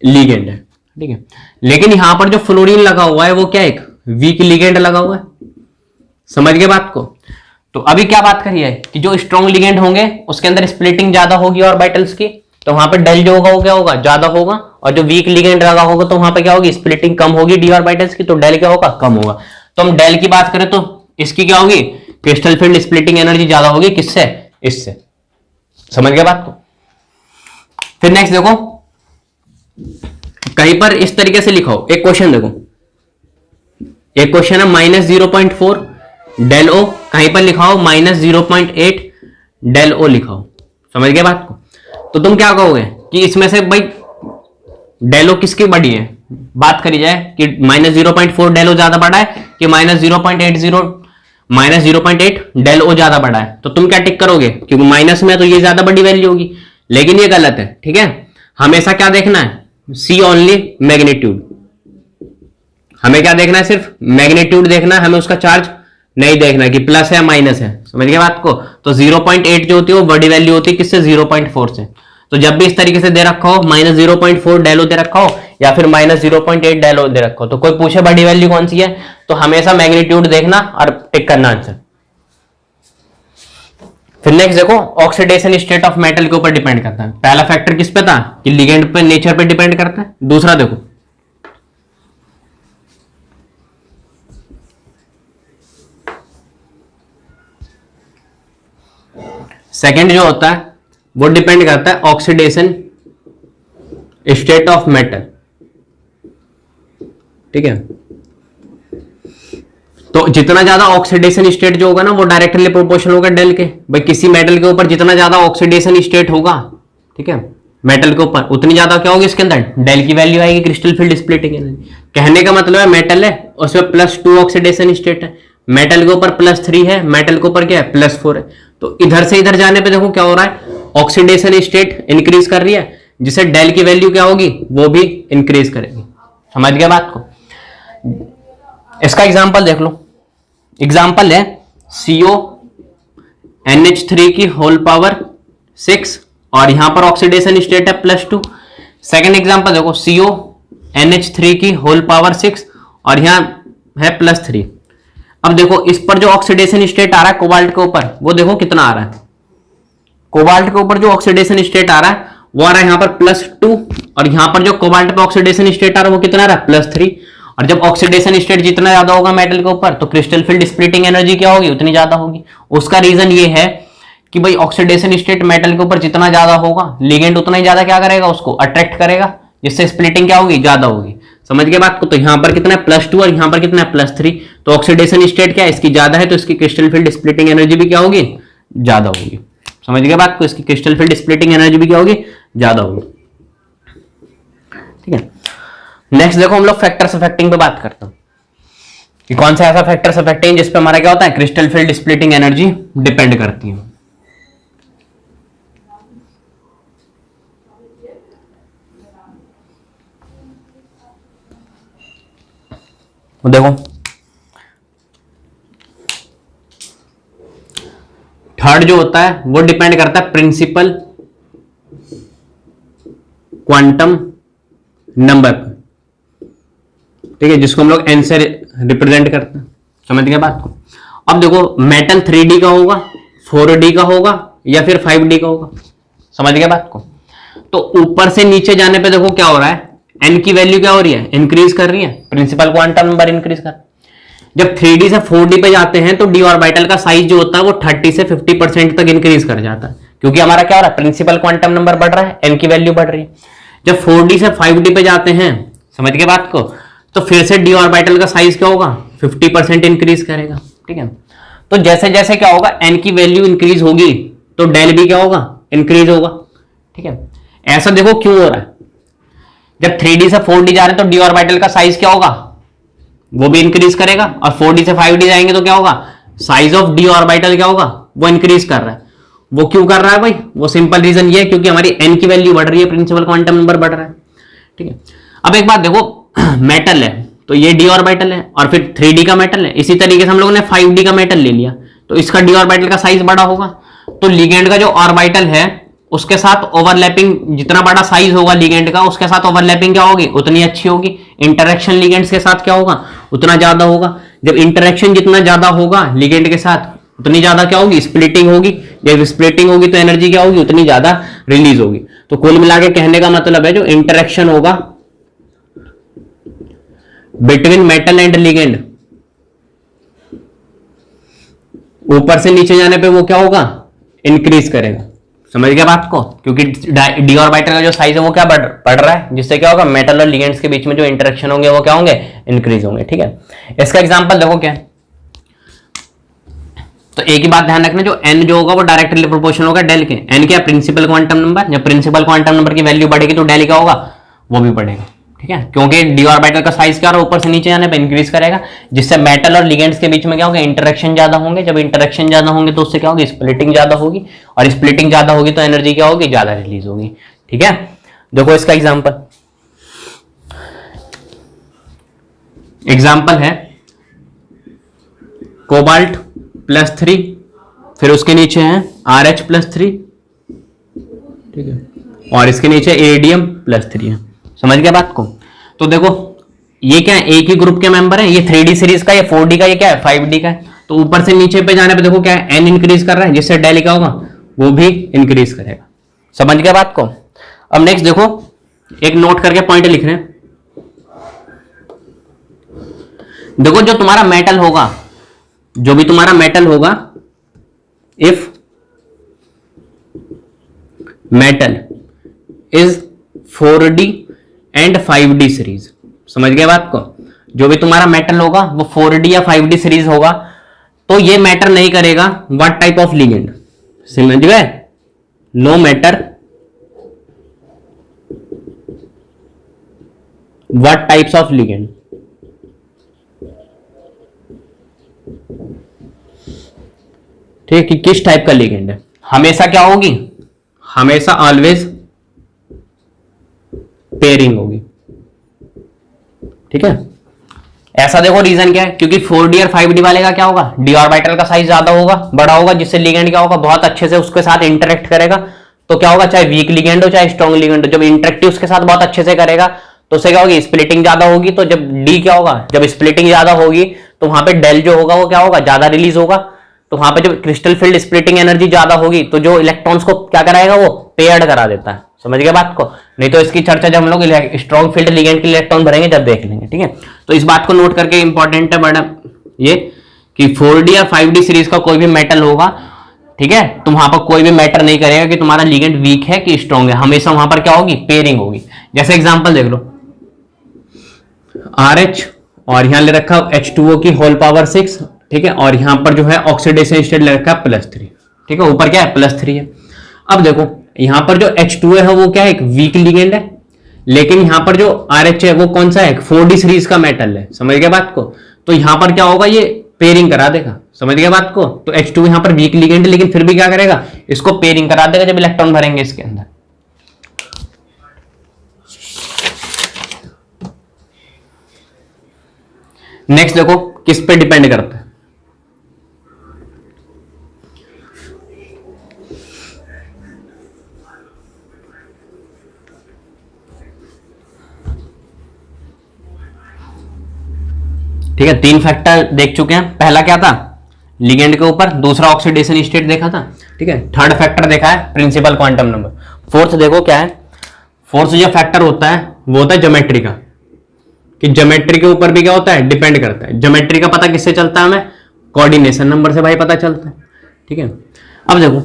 लिगेंड है। ठीक है, लेकिन यहां पर जो फ्लोरीन लगा हुआ है वो क्या है, एक वीक लिगेंड लगा हुआ है। समझ गए बात को। तो अभी क्या बात करिए कि जो स्ट्रॉन्ग लिगेंड होंगे उसके अंदर स्प्लिटिंग ज्यादा होगी ऑर्बिटल्स की, तो वहां पर डेल जो होगा वो क्या होगा, ज्यादा होगा। और जो वीक लिगेंड लगा होगा तो वहां पर क्या होगी, स्प्लिटिंग कम होगी डी ऑर्बिटल्स की, तो डेल क्या होगा, कम होगा। तो हम डेल की बात करें तो इसकी क्या होगी, क्रिस्टल फील्ड स्प्लिटिंग एनर्जी ज्यादा होगी, किससे, इससे। समझ गए बात को। फिर नेक्स्ट देखो, कहीं पर इस तरीके से लिखा हो, एक क्वेश्चन देखो, एक क्वेश्चन है -0.4 डेल ओ, कहीं पर लिखा हो -0.8 डेल ओ लिखा हो। समझ गए बात को? तो तुम क्या कहोगे कि इसमें से भाई डेल ओ किसकी बड़ी है? बात करी जाए कि -0.4 डेल ओ ज्यादा बड़ा है कि -0.8 डेल ओ ज्यादा बड़ा है, तो तुम क्या टिक करोगे? क्योंकि माइनस में तो ये ज्यादा बड़ी वैल्यू होगी, लेकिन ये गलत है। ठीक है, हमेशा क्या देखना है? सी ओनली मैग्नीट्यूड। हमें क्या देखना है? सिर्फ मैग्नीट्यूड देखना है, हमें उसका चार्ज नहीं देखना कि प्लस है माइनस है। समझ गए बात को? तो 0.8 जो होती है वो बड़ी वैल्यू होती है किससे? 0.4 से। तो जब भी इस तरीके से दे रखा हो -0.4 डेलो दे रखा हो या फिर -0.8 डेलो दे रखा हो, तो कोई पूछे बड़ी वैल्यू कौन सी है, तो हमेशा मैग्नीट्यूड देखना और टिक करना आंसर। फिर नेक्स्ट देखो, ऑक्सीडेशन स्टेट ऑफ मेटल के ऊपर डिपेंड करता है। पहला फैक्टर किस पे था कि लिगेंड पे, नेचर पे डिपेंड करता है। दूसरा देखो, सेकंड जो होता है वो डिपेंड करता है ऑक्सीडेशन स्टेट ऑफ मेटल। ठीक है, तो जितना ज्यादा ऑक्सीडेशन स्टेट जो होगा ना वो डायरेक्टली प्रोपोर्शनल होगा डेल के। भाई किसी मेटल के ऊपर जितना ज्यादा ऑक्सीडेशन स्टेट होगा, ठीक है, मेटल के ऊपर, उतनी ज्यादा क्या होगी इसके अंदर? डेल की वैल्यू आएगी, क्रिस्टल फील्ड स्प्लिटिंग एनर्जी। कहने का मतलब है मेटल है उसमें +2 ऑक्सीडेशन स्टेट है, मेटल के ऊपर +3 है, मेटल के ऊपर क्या है? +4 है। तो इधर से इधर जाने पे देखो क्या हो रहा है? ऑक्सीडेशन स्टेट इंक्रीज कर रही है, जिससे डेल की वैल्यू क्या होगी? वो भी इंक्रीज करेगी। समझ गया बात को? इसका एग्जांपल देख लो। एग्जांपल है CONH3 की होल पावर 6 और यहां पर ऑक्सीडेशन स्टेट है +2। सेकेंड एग्जांपल देखो, CONH3 की होल पावर 6 और यहां है +3। अब देखो इस पर जो ऑक्सीडेशन स्टेट आ रहा है कोबाल्ट के ऊपर, वो देखो कितना आ रहा है। कोबाल्ट के ऊपर जो ऑक्सीडेशन स्टेट आ रहा है वो आ रहा है यहां पर +2 और यहां पर जो कोबाल्ट पे ऑक्सीडेशन स्टेट आ रहा है वो कितना आ रहा है? +3। और जब ऑक्सीडेशन स्टेट जितना ज्यादा होगा मेटल के ऊपर, तो क्रिस्टल फील्ड स्प्लिटिंग एनर्जी क्या होगी? उतनी ज्यादा होगी। उसका रीजन ये है कि भाई ऑक्सीडेशन स्टेट मेटल के ऊपर जितना ज्यादा होगा, लिगेंड उतना ही ज्यादा क्या करेगा? उसको अट्रैक्ट करेगा, जिससे स्प्लिटिंग क्या होगी? ज्यादा होगी। समझ गए बात को? तो यहां पर कितना है? +2 और यहां पर कितना है? +3। तो ऑक्सीडेशन स्टेट क्या है? इसकी ज्यादा है, तो इसकी क्रिस्टल फील्ड स्प्लिटिंग एनर्जी भी क्या होगी? ज्यादा होगी। समझ गए बात को? इसकी क्रिस्टल फील्ड स्प्लिटिंग एनर्जी भी क्या होगी? ज्यादा होगी। ठीक है, नेक्स्ट देखो हम लोग फैक्टर्स अफेक्टिंग पे बात करते हैं कि कौन सा ऐसा फैक्टर्स अफेक्टिंग जिसपे हमारा क्या होता है? Crystal field splitting energy depend करती है। देखो थर्ड जो होता है वो डिपेंड करता है प्रिंसिपल क्वांटम नंबर पर। ठीक है, जिसको हम लोग एन से रिप्रेजेंट करते हैं। समझ गए बात को? अब देखो मेटल 3D का होगा, 4D का होगा या फिर 5D का होगा। समझ गए बात को? तो ऊपर से नीचे जाने पे देखो क्या हो रहा है? एन की वैल्यू क्या हो रही है? इंक्रीज कर रही है, प्रिंसिपल क्वांटम नंबर इंक्रीज कर। जब 3D से 4D पे जाते हैं तो डी ऑर्बिटल का साइज जो होता है वो 30 से 50% तक इंक्रीज कर जाता है, क्योंकि हमारा क्या हो रहा है? प्रिंसिपल क्वांटम नंबर बढ़ रहा है, एन की वैल्यू बढ़ रही है। जब 4D से 5D पे जाते हैं, समझ गए बात को, तो फिर से डी ऑर्बिटल का साइज क्या होगा? 50% इंक्रीज करेगा। ठीक है, तो जैसे जैसे क्या होगा? एन की वैल्यू इंक्रीज होगी तो डेल भी क्या होगा? इंक्रीज होगा। ठीक है, ऐसा देखो क्यों हो रहा है? जब 3D से 4D जा रहे हैं तो डी ऑर्बिटल का साइज क्या होगा? वो भी इंक्रीज करेगा, और 4D से 5D जाएंगे तो क्या होगा? साइज ऑफ डी ऑर्बिटल क्या होगा? वो इंक्रीज कर रहा है। वो क्यों कर रहा है भाई? वो सिंपल रीजन ये है क्योंकि हमारी एन की वैल्यू बढ़ रही है, प्रिंसिपल क्वांटम नंबर बढ़ रहा है। ठीक है, अब एक बात देखो, मेटल है तो ये डी ऑर्बिटल है और फिर 3D का मेटल है। इसी तरीके से हम लोगों ने 5D का मेटल ले लिया तो इसका डी ऑर्बिटल का साइज बड़ा होगा, तो लिगेंड का जो ऑर्बिटल है उसके साथ ओवरलैपिंग, जितना बड़ा साइज होगा लिगेंड का उसके साथ ओवरलैपिंग क्या होगी? उतनी अच्छी होगी। इंटरेक्शन लिगेंड्स के साथ क्या होगा? उतना ज्यादा होगा। जब इंटरेक्शन जितना ज्यादा होगा लिगेंड के साथ, उतनी ज्यादा क्या होगी? स्प्लिटिंग होगी। जब स्प्लिटिंग होगी तो एनर्जी क्या होगी? उतनी ज्यादा रिलीज होगी। तो कुल मिला के कहने का मतलब है जो इंटरेक्शन होगा बिटवीन मेटल एंड लिगेंड, ऊपर से नीचे जाने पे वो क्या होगा? इंक्रीज करेगा। समझ गया बात को? क्योंकि डी ऑर्बिटल का जो साइज है वो क्या बढ़ रहा है, जिससे क्या होगा? मेटल और लिगेंड्स के बीच में जो इंटरेक्शन होंगे वो क्या होंगे? इंक्रीज होंगे। ठीक है, इसका एग्जांपल देखो क्या है? तो एक ही बात ध्यान रखना, जो n जो होगा वो डायरेक्टली प्रोपोर्शनल होगा डेल के। n क्या, प्रिंसिपल क्वांटम नंबर। जब प्रिंसिपल क्वांटम नंबर की वैल्यू बढ़ेगी तो डेल क्या होगा, वो भी बढ़ेगा। ठीक है, क्योंकि डी ऑर्बिटल का साइज क्या ऊपर से नीचे जाने पर इंक्रीज करेगा, जिससे मेटल और लिगेंड्स के बीच में क्या होगा, इंटरेक्शन ज्यादा होंगे। जब इंटरेक्शन ज्यादा होंगे तो उससे क्या होगी, स्प्लिटिंग ज्यादा होगी, और स्प्लिटिंग ज्यादा होगी तो एनर्जी क्या होगी, ज्यादा रिलीज होगी। ठीक है, देखो इसका एग्जाम्पल है कोबाल्ट +3, फिर उसके नीचे है RH+3, ठीक है, और इसके नीचे एरिडियम +3 है। समझ गया बात को। तो देखो ये क्या है, एक ही ग्रुप के मेंबर है, ये 3D सीरीज का, ये 4D का, ये क्या है 5D का है। तो ऊपर से नीचे पे जाने पे देखो क्या है, n इंक्रीज कर रहा है, जिससे डेल क्या होगा, वो भी इंक्रीज करेगा। समझ गया बात को। अब नेक्स्ट देखो, एक नोट करके पॉइंट लिख रहे हैं। देखो जो तुम्हारा मेटल होगा, जो भी तुम्हारा मेटल होगा, if metal is 4D and 5D series. समझ गए बात को। जो भी तुम्हारा मेटल होगा वो 4D या 5D सीरीज होगा, तो ये मैटर नहीं करेगा व्हाट टाइप ऑफ लिगेंड। समझ गए, no matter what types of ligand. ठीक है, कि किस टाइप का लिगेंड है, हमेशा क्या होगी, हमेशा ऑलवेज पेयरिंग होगी। ठीक है, ऐसा देखो रीजन क्या है, क्योंकि 4D और 5D वाले का क्या होगा, डी ऑर्बिटल का साइज ज्यादा होगा, बड़ा होगा, जिससे लिगेंड क्या होगा, बहुत अच्छे से उसके साथ इंटरेक्ट करेगा। तो क्या होगा, चाहे वीक लिगेंड हो चाहे स्ट्रॉन्ग लिगेंड हो, जब इंटरेक्टिव उसके साथ बहुत अच्छे से करेगा तो उससे क्या होगी, स्प्लिटिंग ज्यादा होगी। तो जब डी क्या होगा, जब स्प्लिटिंग ज्यादा होगी तो वहां पे डेल जो होगा वो क्या होगा, ज्यादा रिलीज होगा। तो वहां पे जब क्रिस्टल फील्ड स्प्लिटिंग एनर्जी ज्यादा होगी तो जो इलेक्ट्रॉन्स को क्या कराएगा, वो पेयर्ड करा देता है। समझ गए बात को। नहीं तो इसकी चर्चा जब हम लोग स्ट्रॉन्ग फील्ड लिगेंड के इलेक्ट्रॉन भरेंगे जब देख लेंगे। ठीक है, तो इस बात को नोट करके इंपॉर्टेंट है बड़ा ये कि 4D या 5D सीरीज का कोई भी मेटल होगा, ठीक है, तो वहां पर कोई भी मैटर नहीं करेगा कि तुम्हारा लिगेंड वीक है कि स्ट्रॉन्ग है, हमेशा वहां पर क्या होगी, पेयरिंग होगी। जैसे एग्जांपल देख लो, RH और यहां ले रखा H2O की होल पावर 6, ठीक है, और यहां पर जो है ऑक्सीडेशन स्टेट ले रखा है +3, ठीक है, ऊपर क्या है +3 है। अब देखो यहां पर जो H2O है वो क्या है, एक वीक लिगेंड है, लेकिन यहां पर जो RH है वो कौन सा है, 4D सीरीज का मेटल है। समझ गए बात को। तो यहां पर क्या होगा, ये पेयरिंग करा देगा। समझ गए बात को। तो H2 यहां पर वीक लिगेंड, लेकिन फिर भी क्या करेगा, इसको पेयरिंग करा देगा जब इलेक्ट्रॉन भरेंगे इसके अंदर। नेक्स्ट देखो किस पे डिपेंड करता है, ठीक है। 3 फैक्टर देख चुके हैं। पहला क्या था, लिगेंड के ऊपर, दूसरा ऑक्सीडेशन स्टेट देखा था, ठीक है। थर्ड फैक्टर देखा है प्रिंसिपल क्वांटम नंबर। फोर्थ देखो क्या है, फोर्थ जो फैक्टर होता है वो होता है ज्योमेट्री का, कि ज्योमेट्री के ऊपर भी क्या होता है, डिपेंड करता है। ज्योमेट्री का पता किससे चलता है हमें, कोऑर्डिनेशन नंबर से भाई पता चलता है, ठीक है। अब देखो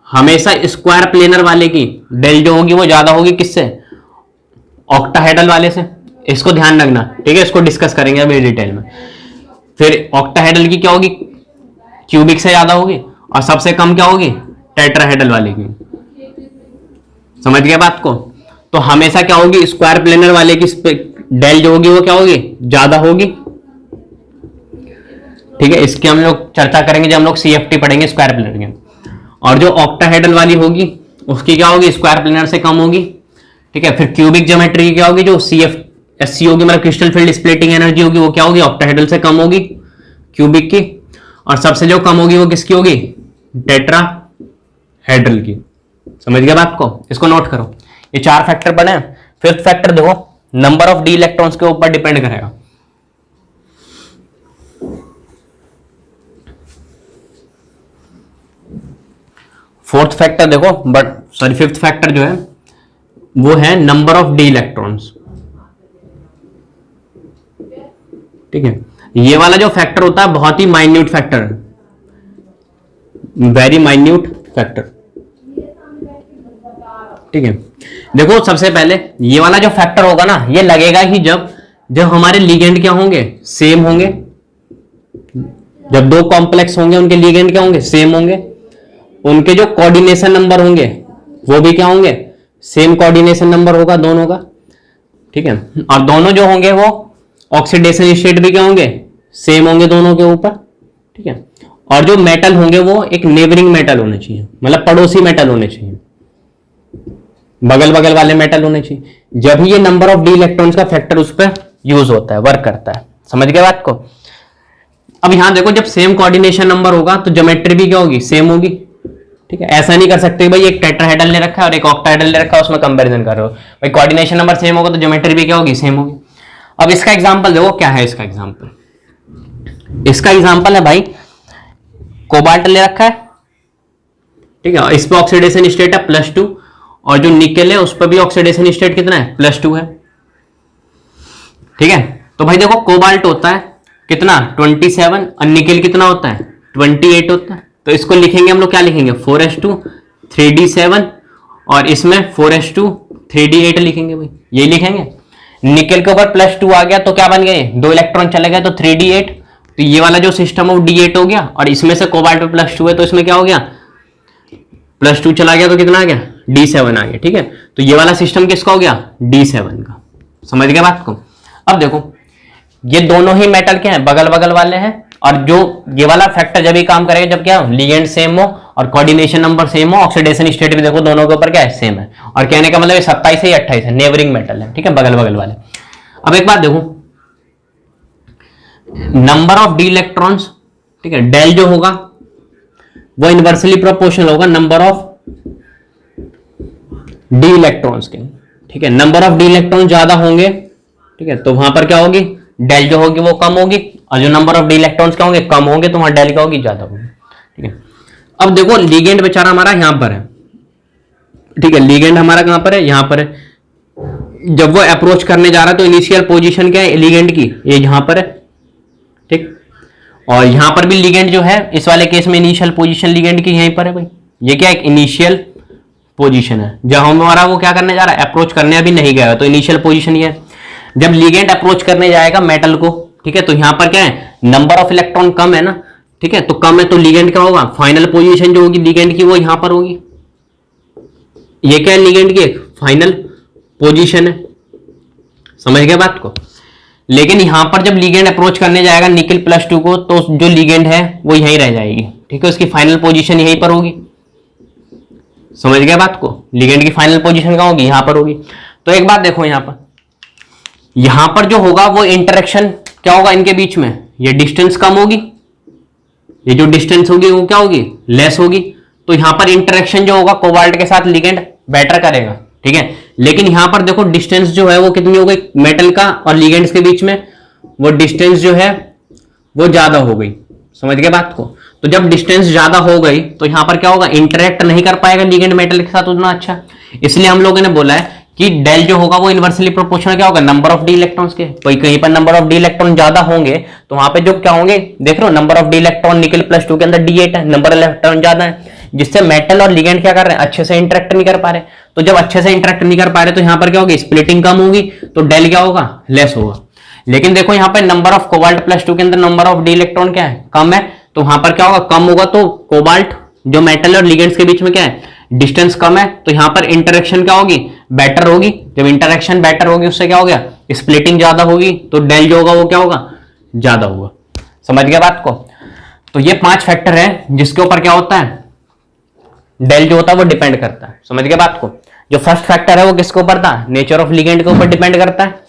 हमेशा स्क्वायर प्लेनर वाले की डेल जो होगी वो ज्यादा होगी किससे, ऑक्टाहेड्रल वाले से। इसको ध्यान रखना, ठीक है, इसको डिस्कस करेंगे अभी डिटेल में। फिर ऑक्टाहेड्रल की क्या होगी, क्यूबिक से ज्यादा होगी, और सबसे कम क्या होगी, टेट्राहेड्रल वाले की। समझ गए बात को। तो हमेशा क्या होगी, स्क्वायर प्लेनर वाले की डेल जो होगी वो क्या होगी, ज्यादा होगी, ठीक है। इसकी हम लोग चर्चा करेंगे जब हम लोग CFT पढ़ेंगे स्क्वायर प्लेनर के। और जो ऑक्टाहेड्रल वाली होगी उसकी क्या होगी, स्क्वायर प्लेनर से कम होगी, ठीक है। फिर क्यूबिक ज्योमेट्री की क्या होगी, जो SC होगी, मतलब क्रिस्टल फील्ड स्प्लिटिंग एनर्जी होगी, वो क्या होगी, ऑक्टाहेड्रल से कम होगी, क्यूबिक की। और सबसे जो कम होगी वो किसकी होगी, टेट्राहेड्रल की। समझ गया बात को। इसको नोट करो, ये 4 फैक्टर पढ़े हैं। फिफ्थ फैक्टर देखो, नंबर ऑफ डी इलेक्ट्रॉन्स के ऊपर डिपेंड करेगा। फोर्थ फैक्टर देखो, फिफ्थ फैक्टर जो है वो है नंबर ऑफ डी इलेक्ट्रॉन्स, ठीक है। ये वाला जो फैक्टर होता है बहुत ही minute factor, very minute factor, ठीक है। देखो सबसे पहले ये वाला जो फैक्टर होगा ना, ये लगेगा ही जब हमारे लिगेंड क्या होंगे, सेम होंगे, जब दो कॉम्प्लेक्स होंगे उनके लिगेंड क्या होंगे, सेम होंगे। उनके जो कोऑर्डिनेशन नंबर होंगे वो भी क्या होंगे, सेम कोऑर्डिनेशन नंबर होगा दोनों का, ठीक है। और दोनों जो होंगे वो ऑक्सीडेशन स्टेट भी क्या होंगे, सेम होंगे दोनों के ऊपर, ठीक है। और जो मेटल होंगे वो एक नेबरिंग मेटल होने चाहिए, मतलब पड़ोसी मेटल होने चाहिए, बगल बगल वाले मेटल होने चाहिए। जब ये नंबर ऑफ डी इलेक्ट्रॉन्स का फैक्टर उस पर यूज होता है, वर्क करता है। समझ गए बात को। अब यहां देखो, जब सेम कोऑर्डिनेशन नंबर होगा तो ज्योमेट्री भी क्या होगी, सेम होगी, ठीक है। ऐसा नहीं कर सकते भाई एक टेट्राहेड्रल ने रखा है और एक ऑक्टाहेड्रल ने रखा है, उसमें कंपैरिजन कर रहे हो भाई, कोऑर्डिनेशन नंबर सेम होगा तो ज्योमेट्री भी क्या होगी, सेम होगी। अब इसका एग्जांपल देखो क्या है। इसका एग्जांपल है भाई, कोबाल्ट ले रखा है, ठीक है। इस पे ऑक्सीडेशन स्टेट है +2, और जो निकेल है उस पर भी ऑक्सीडेशन स्टेट कितना है, +2 है, ठीक है। तो भाई देखो, कोबाल्ट होता है कितना, 27, और निकेल कितना होता है, 28 होता है। तो इसको लिखेंगे हम लोग, क्या लिखेंगे, 4s2 3d7, और इसमें 4s2 3d8 लिखेंगे भाई, यही लिखेंगे। निकेल के ऊपर +2 आ गया तो क्या बन गए, 2 इलेक्ट्रॉन चले गए तो 3d8, तो ये वाला जो सिस्टम है वो d8 हो गया, और इसमें से कोबाल्ट पे +2 है तो इसमें क्या हो गया, +2 चला गया तो कितना आ गया, d7 आ गया, ठीक है। तो ये वाला सिस्टम किसका हो गया, d7 का। समझ गए बात को। अब देखो, ये दोनों ही मेटल क्या है, बगल बगल वाले हैं, और जो ये वाला फैक्टर जब ही काम करेगा जब क्या हो, लिगेंड सेम हो और कोऑर्डिनेशन नंबर सेम हो, ऑक्सीडेशन स्टेट भी देखो दोनों के ऊपर क्या है, सेम है। और कहने का मतलब 27 है 28 है, नेबरिंग मेटल है, ठीक है, बगल बगल वाले। अब एक बात देखो, नंबर ऑफ डी इलेक्ट्रॉन्स, ठीक है, डेल जो होगा वो इनवर्सली प्रोपोर्शनल होगा नंबर ऑफ डी इलेक्ट्रॉन्स के, ठीक है। नंबर ऑफ डी इलेक्ट्रॉन ज्यादा होंगे, ठीक है, तो वहां पर क्या होगी, डेल जो होगी वो कम होगी, और जो नंबर ऑफ डी इलेक्ट्रॉन्स क्या होंगे, कम होंगे, तो वहां डेल क्या होगी, ज्यादा होगी, ठीक है। अब देखो, लिगेंड बेचारा हमारा यहां पर है, ठीक है, लिगेंड हमारा कहां पर है, यहां पर है। जब वो अप्रोच करने जा रहा है तो इनिशियल पोजीशन क्या है लिगेंड की, ये यहां पर है, ठीक। और यहां पर भी लिगेंड जो है, इस वाले केस में इनिशियल पोजीशन लिगेंड की यहीं पर है भाई, ये क्या एक इनिशियल पोजीशन है। जब हमारा वो क्या करने जा रहा है, अप्रोच करने अभी नहीं गया, तो इनिशियल पोजीशन ये है। जब लिगेंड अप्रोच करने जाएगा मेटल को, ठीक है, तो यहां पर क्या है, नंबर ऑफ इलेक्ट्रॉन कम है ना, ठीक है, तो कम है तो लिगेंड क्या होगा, फाइनल पोजीशन जो होगी लिगेंड की वो यहां पर होगी। ये क्या है, लिगेंड की एक फाइनल पोजीशन है। समझ गए बात को। लेकिन यहां पर जब लिगेंड अप्रोच करने जाएगा निकेल +2 को, तो जो लिगेंड है वो यहीं रह जाएगी, ठीक है, उसकी फाइनल पोजीशन यहीं पर होगी। समझ गए बात को। लिगेंड की फाइनल पोजीशन कहां होगी, यहां पर होगी। तो एक बात देखो, यहां पर जो होगा वो इंटरेक्शन क्या होगा इनके बीच में, ये डिस्टेंस कम होगी, ये जो डिस्टेंस होगी वो क्या होगी, लेस होगी। तो यहां पर इंटरेक्शन जो होगा कोबाल्ट के साथ लिगेंड बेटर करेगा, ठीक है। लेकिन यहां पर देखो डिस्टेंस जो है वो कितनी हो गई, मेटल का और लिगेंड्स के बीच में वो डिस्टेंस जो है वो ज्यादा हो गई। समझ गए बात को। तो जब डिस्टेंस ज्यादा हो गई तो यहां पर क्या होगा, इंटरेक्ट नहीं कर पाएगा लिगेंड मेटल के साथ उतना अच्छा। इसलिए हम लोगों ने बोला है कि डेल जो होगा वो इनवर्सली प्रोपोर्शनल क्या होगा, नंबर ऑफ डी इलेक्ट्रॉन्स के। कोई कहीं पर नंबर ऑफ डी इलेक्ट्रॉन ज्यादा होंगे तो वहां पे जो क्या होंगे, देख रहे हो, number of D electron nickel +2 के अंदर d8 है, नंबर इलेक्ट्रॉन ज्यादा है, जिससे मेटल और लिगेंड क्या कर रहे हैं, अच्छे से इंटरेक्ट नहीं कर पा रहे। तो जब अच्छे से इंटरेक्ट नहीं कर पा रहे तो यहां पर क्या होगी, स्प्लिटिंग कम होगी, तो डेल क्या होगा, लेस होगा। लेकिन देखो यहाँ पे नंबर ऑफ कोबाल्ट +2 के अंदर नंबर ऑफ डी इलेक्ट्रॉन क्या है, कम है, तो वहां पर क्या होगा, कम होगा, तो कोबाल्ट जो मेटल और लिगेंड्स के बीच में क्या है, डिस्टेंस कम है, तो यहां पर इंटरेक्शन क्या होगी, बेटर होगी। जब इंटरेक्शन बेटर होगी उससे क्या हो गया, स्प्लिटिंग ज्यादा होगी, तो डेल जो होगा वो क्या होगा, ज्यादा होगा। समझ गया बात को। तो ये 5 फैक्टर है जिसके ऊपर क्या होता है, डेल जो होता है वो डिपेंड करता है। समझ गया बात को। जो फर्स्ट फैक्टर है वो किसके ऊपर था, नेचर ऑफ लिगेंड के ऊपर डिपेंड करता है।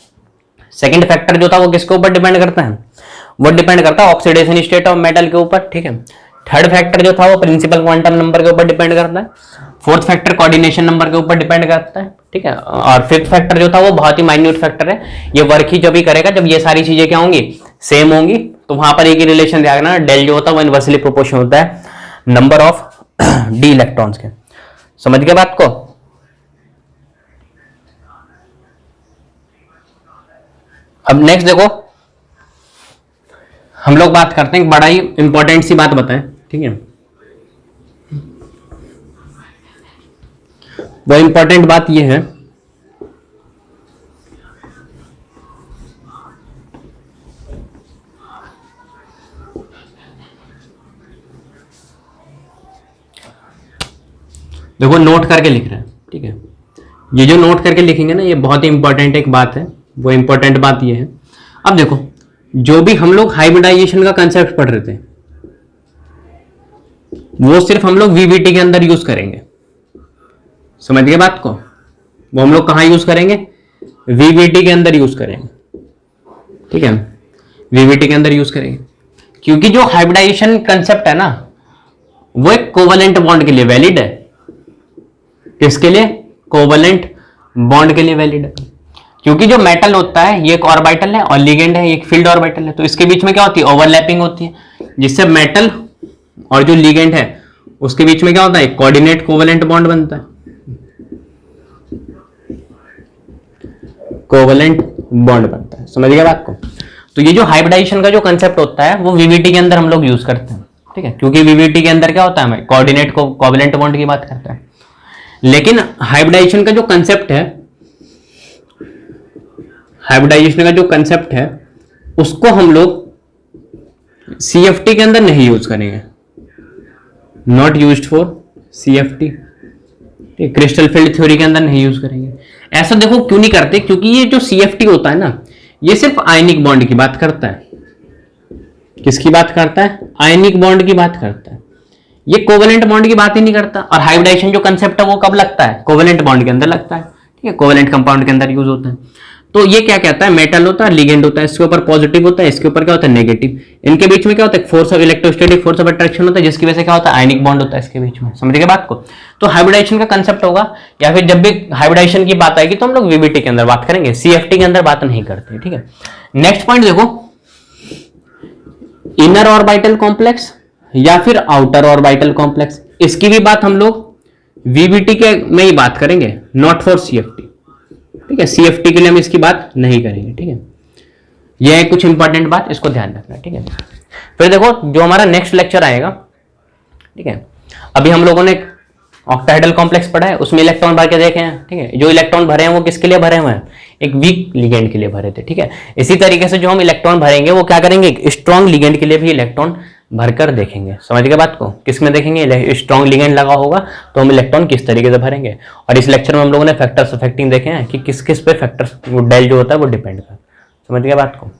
सेकंड फैक्टर जो था वो किसके ऊपर डिपेंड करता है, वो डिपेंड करता है ऑक्सीडेशन स्टेट ऑफ मेटल के ऊपर, ठीक है। थर्ड फैक्टर जो था वो प्रिंसिपल क्वांटम नंबर के ऊपर डिपेंड करता है। फोर्थ फैक्टर कोऑर्डिनेशन नंबर के ऊपर डिपेंड करता है, ठीक है। और फिफ्थ फैक्टर जो था वो बहुत ही माइन्यूट फैक्टर है, ये वर्क ही जब ही करेगा जब ये सारी चीजें क्या होंगी, सेम होंगी। तो वहां पर एक ही रिलेशन ध्यान रखना, डेल जो होता है वो इनवर्सली प्रोपोर्शनल होता है नंबर ऑफ डी इलेक्ट्रॉन्स के। समझ गए बात को। अब नेक्स्ट देखो, हम लोग बात करते हैं, बड़ा ही इंपॉर्टेंट सी बात बताएं, ठीक है। वो इंपॉर्टेंट बात ये है देखो नोट करके लिख रहे हैं, ठीक है। ये जो नोट करके लिखेंगे ना, ये बहुत ही इंपॉर्टेंट एक बात है। वो इंपॉर्टेंट बात ये है, अब देखो जो भी हम लोग हाइब्रिडाइजेशन का कंसेप्ट पढ़ रहे थे वो सिर्फ हम लोग वीवीटी के अंदर यूज करेंगे। समझ गए बात को? वो हम लोग कहां यूज करेंगे? वीवीटी के अंदर यूज करेंगे, ठीक है। वीवीटी के अंदर यूज करेंगे, क्योंकि जो हाइब्रिडाइजेशन कंसेप्ट है ना वो एक कोवलेंट बॉन्ड के लिए वैलिड है। किसके लिए? कोवलेंट बॉन्ड के लिए वैलिड है। क्योंकि जो मेटल होता है ये एक ऑर्बिटल है और लिगेंड है, ये एक फील्ड ऑर्बिटल है, तो इसके बीच में क्या होती है? ओवरलैपिंग होती है, जिससे मेटल और जो लिगेंड है उसके बीच में क्या होता है? कोऑर्डिनेट कोवलेंट बॉन्ड बनता है, कोवलेंट बॉन्ड बनता है। समझ गए बात को? तो ये जो हाइब्रिडाइजेशन का जो कंसेप्ट होता है वो वीवीटी के अंदर हम लोग यूज करते हैं, ठीक है। क्योंकि वीवीटी के अंदर क्या होता है? हमें कोऑर्डिनेट को कोवलेंट बॉन्ड की बात करता है। लेकिन हाइब्रिडाइजेशन का जो कंसेप्ट है, हाइब्रिडाइजेशन का जो कंसेप्ट है उसको हम लोग सीएफटी के अंदर नहीं यूज करेंगे। Not used for CFT, crystal field theory के अंदर नहीं यूज करेंगे। ऐसा देखो क्यों नहीं करते? क्योंकि ये जो सीएफटी होता है ना ये सिर्फ आयनिक बॉन्ड की बात करता है। किसकी बात करता है? आयनिक बॉन्ड की बात करता है। ये कोवलेंट बॉन्ड की बात ही नहीं करता। और हाइब्रिडाइजेशन जो कंसेप्ट है वो कब लगता है? कोवलेंट बॉन्ड के अंदर लगता है, ठीक है। कोवलेंट कंपाउंड के अंदर यूज होता है। तो ये क्या कहता है? मेटल होता है, लिगेंड होता है, इसके ऊपर पॉजिटिव होता है, इसके ऊपर क्या होता है? नेगेटिव। इनके बीच में क्या होता है? Force of electrostatic force of attraction होता है, जिसकी वजह से क्या होता है? आयनिक बॉन्ड होता है इसके बीच में। समझ गए बात को? तो हाइब्रिडाइजेशन का कंसेप्ट होगा, या फिर जब भी हाइब्रिडाइजेशन की बात आएगी तो हम लोग वीवीटी के अंदर बात करेंगे, सीएफटी के अंदर बात नहीं करते, ठीक है। नेक्स्ट पॉइंट देखो, इनर ऑर्बिटल कॉम्प्लेक्स या फिर आउटर ऑर्बिटल कॉम्प्लेक्स, इसकी भी बात हम लोग वीवीटी के में ही बात करेंगे, नॉट फॉर सीएफटी, ठीक है। सीएफटी के लिए हम इसकी बात नहीं करेंगे, ठीक है। यह है कुछ इंपॉर्टेंट बात, इसको ध्यान रखना, ठीक है। फिर देखो जो हमारा नेक्स्ट लेक्चर आएगा, ठीक है। अभी हम लोगों ने ऑक्टाहेड्रल कॉम्प्लेक्स पढ़ा है, उसमें इलेक्ट्रॉन भर के देखे हैं, ठीक है। जो इलेक्ट्रॉन भरे हैं वो किसके लिए भरे हुए हैं? एक वीक लिगेंड के लिए भरे थे, ठीक है। इसी तरीके से जो हम इलेक्ट्रॉन भरेंगे वो क्या करेंगे? एक स्ट्रॉन्ग लिगेंड के लिए भी इलेक्ट्रॉन भरकर देखेंगे। समझ गए बात को? किस में देखेंगे? स्ट्रॉन्ग लिगेंड लगा होगा तो हम इलेक्ट्रॉन किस तरीके से भरेंगे। और इस लेक्चर में हम लोगों ने फैक्टर्स अफेक्टिंग देखे हैं कि किस किस पे फैक्टर्स डेल जो होता है वो डिपेंड कर। समझ गए बात को?